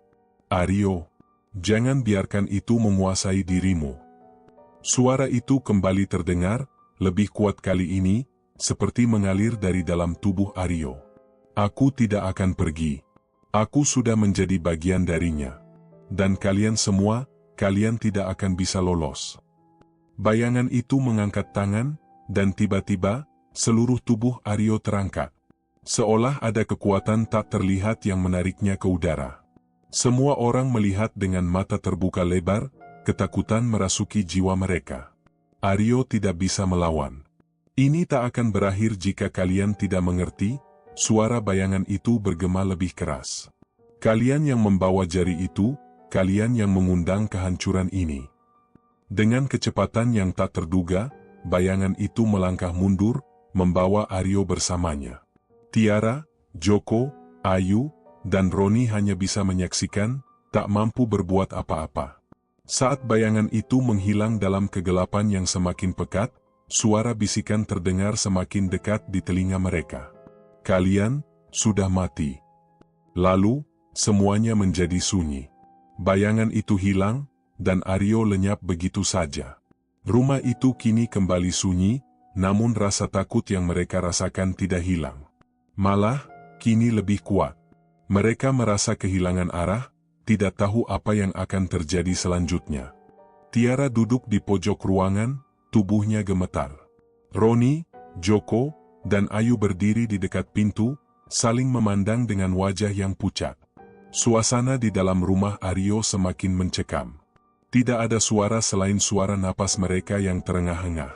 "Aryo, jangan biarkan itu menguasai dirimu." Suara itu kembali terdengar, lebih kuat kali ini, seperti mengalir dari dalam tubuh Aryo. "Aku tidak akan pergi. Aku sudah menjadi bagian darinya. Dan kalian semua, kalian tidak akan bisa lolos." Bayangan itu mengangkat tangan, dan tiba-tiba, seluruh tubuh Aryo terangkat. Seolah ada kekuatan tak terlihat yang menariknya ke udara. Semua orang melihat dengan mata terbuka lebar, ketakutan merasuki jiwa mereka. Aryo tidak bisa melawan. "Ini tak akan berakhir jika kalian tidak mengerti," suara bayangan itu bergema lebih keras. "Kalian yang membawa jari itu, kalian yang mengundang kehancuran ini." Dengan kecepatan yang tak terduga, bayangan itu melangkah mundur, membawa Aryo bersamanya. Tiara, Joko, Ayu, dan Roni hanya bisa menyaksikan, tak mampu berbuat apa-apa. Saat bayangan itu menghilang dalam kegelapan yang semakin pekat, suara bisikan terdengar semakin dekat di telinga mereka. "Kalian sudah mati." Lalu, semuanya menjadi sunyi. Bayangan itu hilang, dan Aryo lenyap begitu saja. Rumah itu kini kembali sunyi, namun rasa takut yang mereka rasakan tidak hilang. Malah, kini lebih kuat. Mereka merasa kehilangan arah, tidak tahu apa yang akan terjadi selanjutnya. Tiara duduk di pojok ruangan, tubuhnya gemetar. Roni, Joko, dan Ayu berdiri di dekat pintu, saling memandang dengan wajah yang pucat. Suasana di dalam rumah Aryo semakin mencekam. Tidak ada suara selain suara napas mereka yang terengah-engah.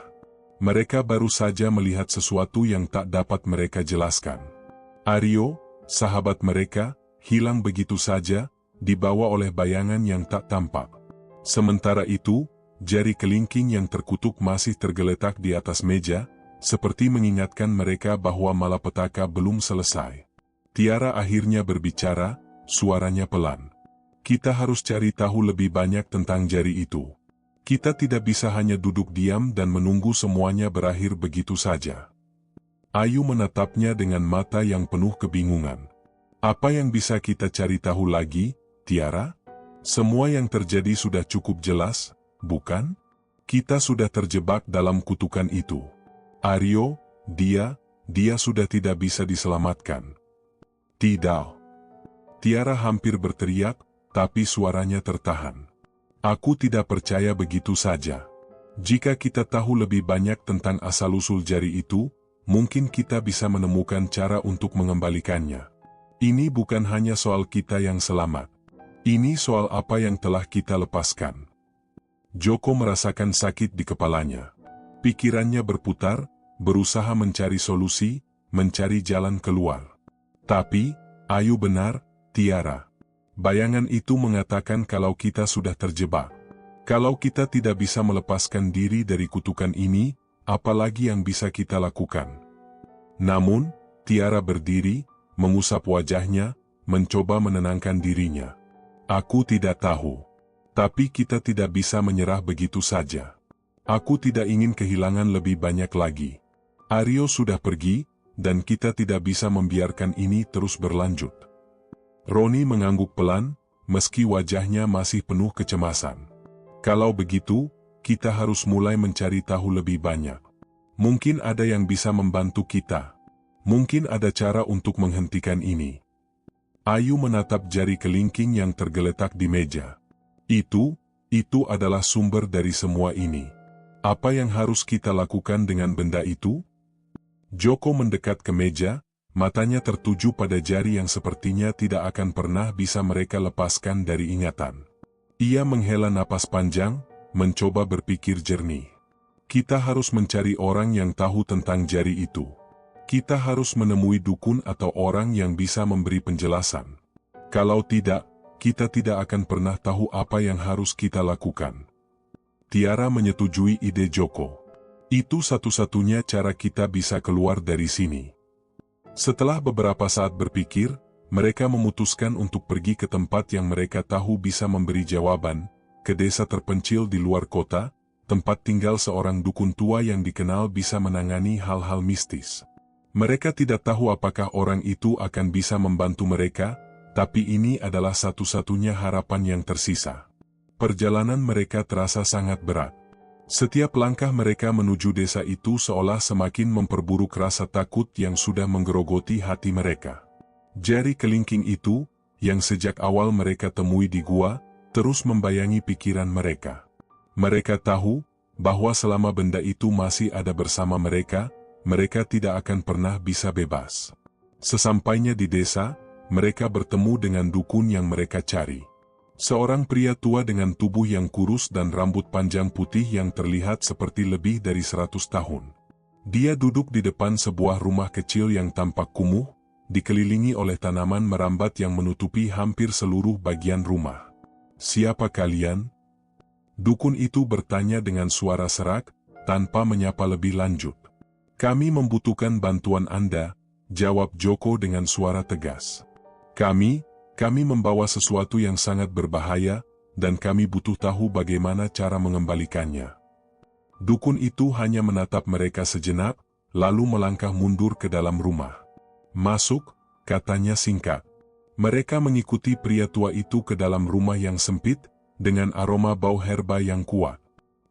Mereka baru saja melihat sesuatu yang tak dapat mereka jelaskan. Aryo, sahabat mereka, hilang begitu saja, dibawa oleh bayangan yang tak tampak. Sementara itu, jari kelingking yang terkutuk masih tergeletak di atas meja, seperti mengingatkan mereka bahwa malapetaka belum selesai. Tiara akhirnya berbicara, suaranya pelan. Kita harus cari tahu lebih banyak tentang jari itu. Kita tidak bisa hanya duduk diam dan menunggu semuanya berakhir begitu saja. Ayu menatapnya dengan mata yang penuh kebingungan. Apa yang bisa kita cari tahu lagi, Tiara? Semua yang terjadi sudah cukup jelas, bukan? Kita sudah terjebak dalam kutukan itu. Aryo, dia sudah tidak bisa diselamatkan. Tidak. Tiara hampir berteriak, tapi suaranya tertahan. Aku tidak percaya begitu saja. Jika kita tahu lebih banyak tentang asal-usul jari itu, mungkin kita bisa menemukan cara untuk mengembalikannya. Ini bukan hanya soal kita yang selamat. Ini soal apa yang telah kita lepaskan. Joko merasakan sakit di kepalanya. Pikirannya berputar, berusaha mencari solusi, mencari jalan keluar. Tapi, Ayu benar, Tiara. Bayangan itu mengatakan kalau kita sudah terjebak. Kalau kita tidak bisa melepaskan diri dari kutukan ini, apalagi yang bisa kita lakukan? Namun, Tiara berdiri, mengusap wajahnya, mencoba menenangkan dirinya. Aku tidak tahu. Tapi kita tidak bisa menyerah begitu saja. Aku tidak ingin kehilangan lebih banyak lagi. Aryo sudah pergi, dan kita tidak bisa membiarkan ini terus berlanjut. Roni mengangguk pelan, meski wajahnya masih penuh kecemasan. Kalau begitu, kita harus mulai mencari tahu lebih banyak. Mungkin ada yang bisa membantu kita. Mungkin ada cara untuk menghentikan ini. Ayu menatap jari kelingking yang tergeletak di meja. Itu adalah sumber dari semua ini. Apa yang harus kita lakukan dengan benda itu? Joko mendekat ke meja, matanya tertuju pada jari yang sepertinya tidak akan pernah bisa mereka lepaskan dari ingatan. Ia menghela napas panjang, mencoba berpikir jernih. Kita harus mencari orang yang tahu tentang jari itu. Kita harus menemui dukun atau orang yang bisa memberi penjelasan. Kalau tidak, kita tidak akan pernah tahu apa yang harus kita lakukan. Tiara menyetujui ide Joko. Itu satu-satunya cara kita bisa keluar dari sini. Setelah beberapa saat berpikir, mereka memutuskan untuk pergi ke tempat yang mereka tahu bisa memberi jawaban, ke desa terpencil di luar kota, tempat tinggal seorang dukun tua yang dikenal bisa menangani hal-hal mistis. Mereka tidak tahu apakah orang itu akan bisa membantu mereka, tapi ini adalah satu-satunya harapan yang tersisa. Perjalanan mereka terasa sangat berat. Setiap langkah mereka menuju desa itu seolah semakin memperburuk rasa takut yang sudah menggerogoti hati mereka. Jari kelingking itu, yang sejak awal mereka temui di gua, terus membayangi pikiran mereka. Mereka tahu bahwa selama benda itu masih ada bersama mereka, mereka tidak akan pernah bisa bebas. Sesampainya di desa, mereka bertemu dengan dukun yang mereka cari. Seorang pria tua dengan tubuh yang kurus dan rambut panjang putih yang terlihat seperti lebih dari 100 tahun. Dia duduk di depan sebuah rumah kecil yang tampak kumuh, dikelilingi oleh tanaman merambat yang menutupi hampir seluruh bagian rumah. "Siapa kalian?" Dukun itu bertanya dengan suara serak, tanpa menyapa lebih lanjut. "Kami membutuhkan bantuan Anda," jawab Joko dengan suara tegas. Kami membawa sesuatu yang sangat berbahaya, dan kami butuh tahu bagaimana cara mengembalikannya." Dukun itu hanya menatap mereka sejenak, lalu melangkah mundur ke dalam rumah. "Masuk," katanya singkat. Mereka mengikuti pria tua itu ke dalam rumah yang sempit, dengan aroma bau herba yang kuat.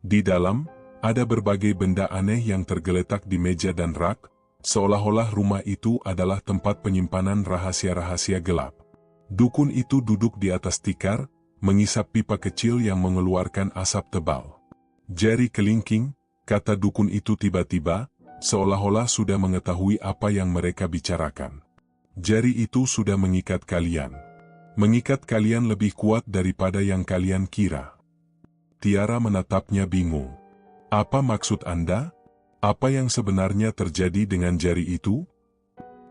Di dalam, ada berbagai benda aneh yang tergeletak di meja dan rak, seolah-olah rumah itu adalah tempat penyimpanan rahasia-rahasia gelap. Dukun itu duduk di atas tikar, mengisap pipa kecil yang mengeluarkan asap tebal. Jari kelingking, kata dukun itu tiba-tiba, seolah-olah sudah mengetahui apa yang mereka bicarakan. Jari itu sudah mengikat kalian. Mengikat kalian lebih kuat daripada yang kalian kira. Tiara menatapnya bingung. Apa maksud Anda? Apa yang sebenarnya terjadi dengan jari itu?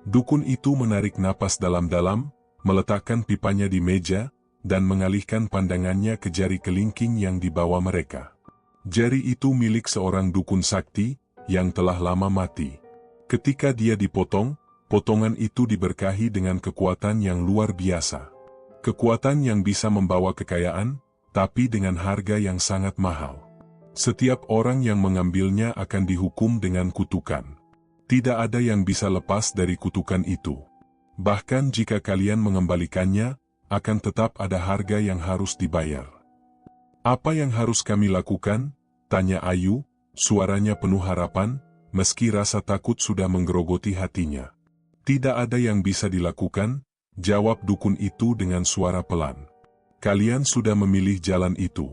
Dukun itu menarik napas dalam-dalam, meletakkan pipanya di meja, dan mengalihkan pandangannya ke jari kelingking yang dibawa mereka. Jari itu milik seorang dukun sakti, yang telah lama mati. Ketika dia dipotong, potongan itu diberkahi dengan kekuatan yang luar biasa. Kekuatan yang bisa membawa kekayaan, tapi dengan harga yang sangat mahal. Setiap orang yang mengambilnya akan dihukum dengan kutukan. Tidak ada yang bisa lepas dari kutukan itu. Bahkan jika kalian mengembalikannya, akan tetap ada harga yang harus dibayar. Apa yang harus kami lakukan? Tanya Ayu, suaranya penuh harapan, meski rasa takut sudah menggerogoti hatinya. Tidak ada yang bisa dilakukan, jawab dukun itu dengan suara pelan. Kalian sudah memilih jalan itu.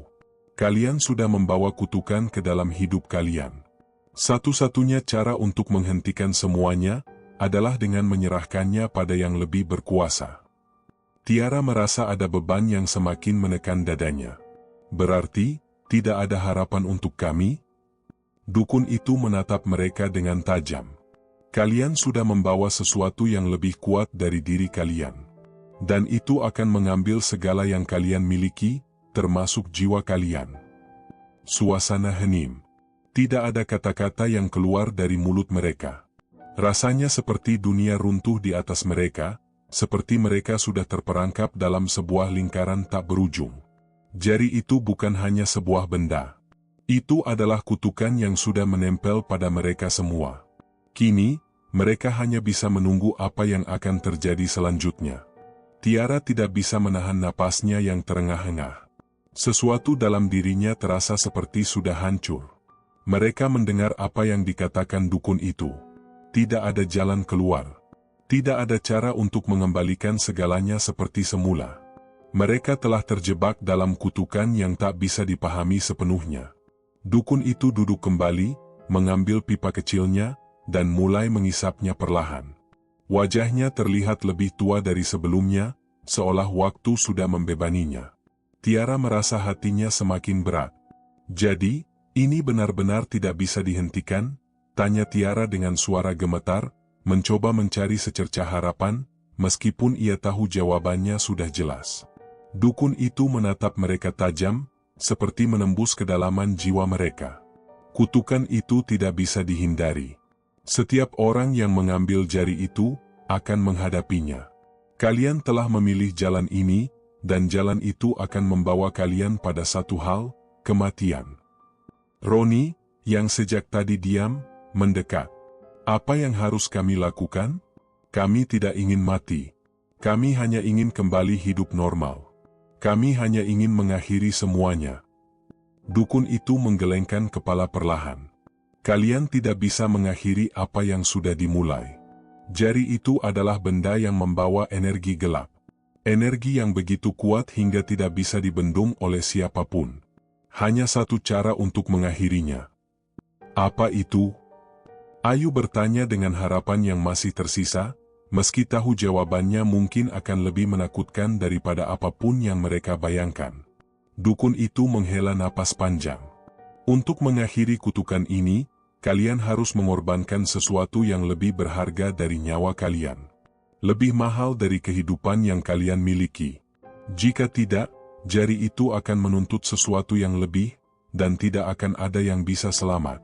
Kalian sudah membawa kutukan ke dalam hidup kalian. Satu-satunya cara untuk menghentikan semuanya, adalah dengan menyerahkannya pada yang lebih berkuasa. Tiara merasa ada beban yang semakin menekan dadanya. Berarti, tidak ada harapan untuk kami? Dukun itu menatap mereka dengan tajam. Kalian sudah membawa sesuatu yang lebih kuat dari diri kalian. Dan itu akan mengambil segala yang kalian miliki, termasuk jiwa kalian. Suasana hening. Tidak ada kata-kata yang keluar dari mulut mereka. Rasanya seperti dunia runtuh di atas mereka, seperti mereka sudah terperangkap dalam sebuah lingkaran tak berujung. Jari itu bukan hanya sebuah benda. Itu adalah kutukan yang sudah menempel pada mereka semua. Kini, mereka hanya bisa menunggu apa yang akan terjadi selanjutnya. Tiara tidak bisa menahan napasnya yang terengah-engah. Sesuatu dalam dirinya terasa seperti sudah hancur. Mereka mendengar apa yang dikatakan dukun itu. Tidak ada jalan keluar. Tidak ada cara untuk mengembalikan segalanya seperti semula. Mereka telah terjebak dalam kutukan yang tak bisa dipahami sepenuhnya. Dukun itu duduk kembali, mengambil pipa kecilnya, dan mulai mengisapnya perlahan. Wajahnya terlihat lebih tua dari sebelumnya, seolah waktu sudah membebaninya. Tiara merasa hatinya semakin berat. Jadi, ini benar-benar tidak bisa dihentikan? Tanya Tiara dengan suara gemetar, mencoba mencari secercah harapan, meskipun ia tahu jawabannya sudah jelas. Dukun itu menatap mereka tajam, seperti menembus kedalaman jiwa mereka. Kutukan itu tidak bisa dihindari. Setiap orang yang mengambil jari itu, akan menghadapinya. Kalian telah memilih jalan ini, dan jalan itu akan membawa kalian pada satu hal, kematian. Roni, yang sejak tadi diam, mendekat. Apa yang harus kami lakukan? Kami tidak ingin mati. Kami hanya ingin kembali hidup normal. Kami hanya ingin mengakhiri semuanya. Dukun itu menggelengkan kepala perlahan. Kalian tidak bisa mengakhiri apa yang sudah dimulai. Jari itu adalah benda yang membawa energi gelap. Energi yang begitu kuat hingga tidak bisa dibendung oleh siapapun. Hanya satu cara untuk mengakhirinya. Apa itu? Ayu bertanya dengan harapan yang masih tersisa, meski tahu jawabannya mungkin akan lebih menakutkan daripada apapun yang mereka bayangkan. Dukun itu menghela napas panjang. Untuk mengakhiri kutukan ini, kalian harus mengorbankan sesuatu yang lebih berharga dari nyawa kalian. Lebih mahal dari kehidupan yang kalian miliki. Jika tidak, jari itu akan menuntut sesuatu yang lebih, dan tidak akan ada yang bisa selamat.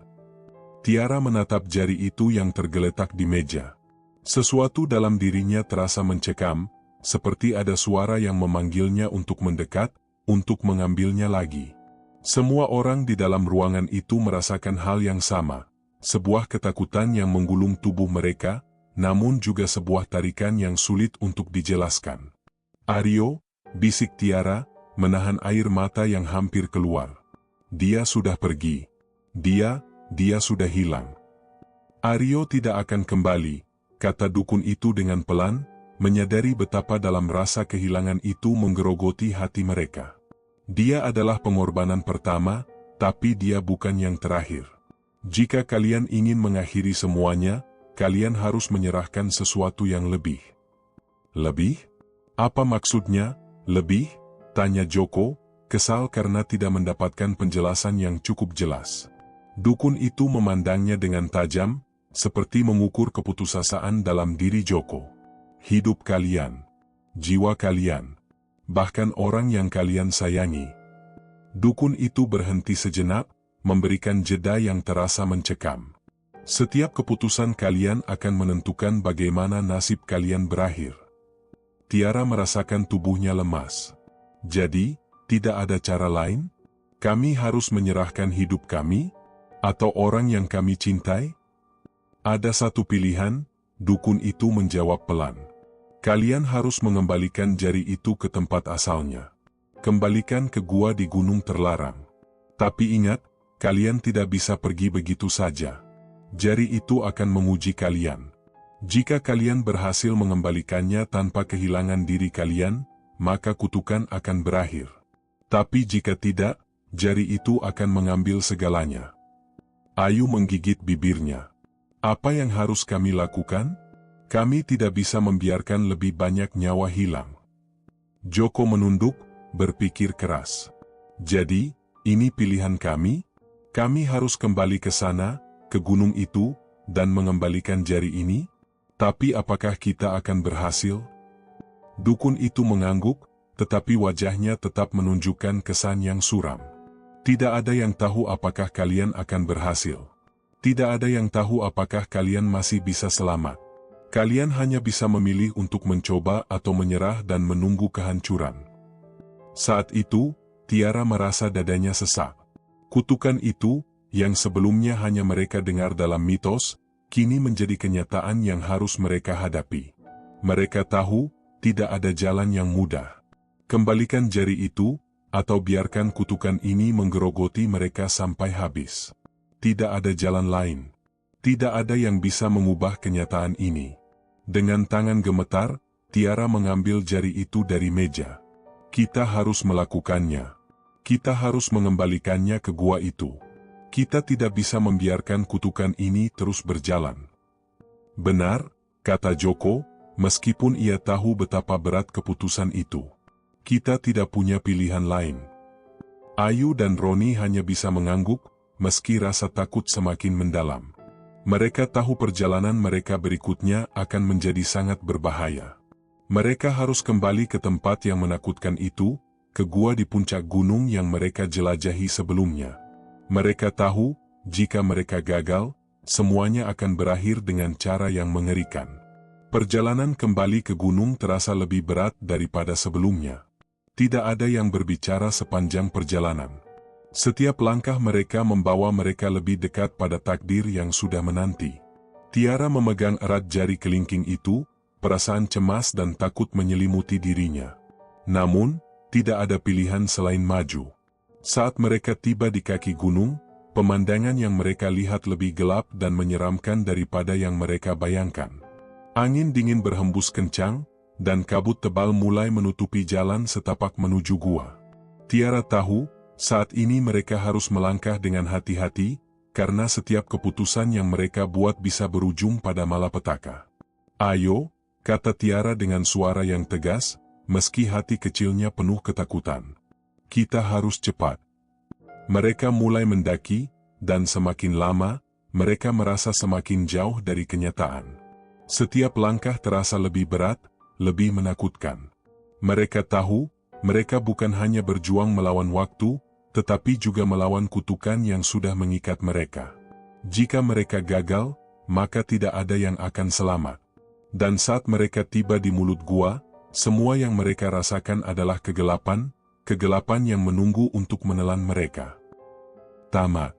Tiara menatap jari itu yang tergeletak di meja. Sesuatu dalam dirinya terasa mencekam, seperti ada suara yang memanggilnya untuk mendekat, untuk mengambilnya lagi. Semua orang di dalam ruangan itu merasakan hal yang sama, sebuah ketakutan yang menggulung tubuh mereka, namun juga sebuah tarikan yang sulit untuk dijelaskan. Aryo, bisik Tiara, menahan air mata yang hampir keluar. Dia sudah pergi. Dia sudah hilang. Aryo tidak akan kembali, kata dukun itu dengan pelan, menyadari betapa dalam rasa kehilangan itu menggerogoti hati mereka. Dia adalah pengorbanan pertama, tapi dia bukan yang terakhir. Jika kalian ingin mengakhiri semuanya, kalian harus menyerahkan sesuatu yang lebih. Lebih? Apa maksudnya, lebih? Tanya Joko, kesal karena tidak mendapatkan penjelasan yang cukup jelas. Dukun itu memandangnya dengan tajam, seperti mengukur keputusasaan dalam diri Joko. Hidup kalian, jiwa kalian, bahkan orang yang kalian sayangi. Dukun itu berhenti sejenak, memberikan jeda yang terasa mencekam. Setiap keputusan kalian akan menentukan bagaimana nasib kalian berakhir. Tiara merasakan tubuhnya lemas. Jadi, tidak ada cara lain? Kami harus menyerahkan hidup kami? Atau orang yang kami cintai? Ada satu pilihan, dukun itu menjawab pelan. Kalian harus mengembalikan jari itu ke tempat asalnya. Kembalikan ke gua di gunung terlarang. Tapi ingat, kalian tidak bisa pergi begitu saja. Jari itu akan menguji kalian. Jika kalian berhasil mengembalikannya tanpa kehilangan diri kalian, maka kutukan akan berakhir. Tapi jika tidak, jari itu akan mengambil segalanya. Ayu menggigit bibirnya. Apa yang harus kami lakukan? Kami tidak bisa membiarkan lebih banyak nyawa hilang. Joko menunduk, berpikir keras. Jadi, ini pilihan kami? Kami harus kembali ke sana, ke gunung itu, dan mengembalikan jari ini? Tapi apakah kita akan berhasil? Dukun itu mengangguk, tetapi wajahnya tetap menunjukkan kesan yang suram. Tidak ada yang tahu apakah kalian akan berhasil. Tidak ada yang tahu apakah kalian masih bisa selamat. Kalian hanya bisa memilih untuk mencoba atau menyerah dan menunggu kehancuran. Saat itu, Tiara merasa dadanya sesak. Kutukan itu, yang sebelumnya hanya mereka dengar dalam mitos, kini menjadi kenyataan yang harus mereka hadapi. Mereka tahu, tidak ada jalan yang mudah. Kembalikan jari itu, atau biarkan kutukan ini menggerogoti mereka sampai habis. Tidak ada jalan lain. Tidak ada yang bisa mengubah kenyataan ini. Dengan tangan gemetar, Tiara mengambil jari itu dari meja. Kita harus melakukannya. Kita harus mengembalikannya ke gua itu. Kita tidak bisa membiarkan kutukan ini terus berjalan. Benar, kata Joko, meskipun ia tahu betapa berat keputusan itu. Kita tidak punya pilihan lain. Ayu dan Roni hanya bisa mengangguk, meski rasa takut semakin mendalam. Mereka tahu perjalanan mereka berikutnya akan menjadi sangat berbahaya. Mereka harus kembali ke tempat yang menakutkan itu, ke gua di puncak gunung yang mereka jelajahi sebelumnya. Mereka tahu, jika mereka gagal, semuanya akan berakhir dengan cara yang mengerikan. Perjalanan kembali ke gunung terasa lebih berat daripada sebelumnya. Tidak ada yang berbicara sepanjang perjalanan. Setiap langkah mereka membawa mereka lebih dekat pada takdir yang sudah menanti. Tiara memegang erat jari kelingking itu, perasaan cemas dan takut menyelimuti dirinya. Namun, tidak ada pilihan selain maju. Saat mereka tiba di kaki gunung, pemandangan yang mereka lihat lebih gelap dan menyeramkan daripada yang mereka bayangkan. Angin dingin berhembus kencang, dan kabut tebal mulai menutupi jalan setapak menuju gua. Tiara tahu, saat ini mereka harus melangkah dengan hati-hati, karena setiap keputusan yang mereka buat bisa berujung pada malapetaka. Ayo, kata Tiara dengan suara yang tegas, meski hati kecilnya penuh ketakutan. Kita harus cepat. Mereka mulai mendaki, dan semakin lama, mereka merasa semakin jauh dari kenyataan. Setiap langkah terasa lebih berat, lebih menakutkan. Mereka tahu, mereka bukan hanya berjuang melawan waktu, tetapi juga melawan kutukan yang sudah mengikat mereka. Jika mereka gagal, maka tidak ada yang akan selamat. Dan saat mereka tiba di mulut gua, semua yang mereka rasakan adalah kegelapan yang menunggu untuk menelan mereka. Tamat.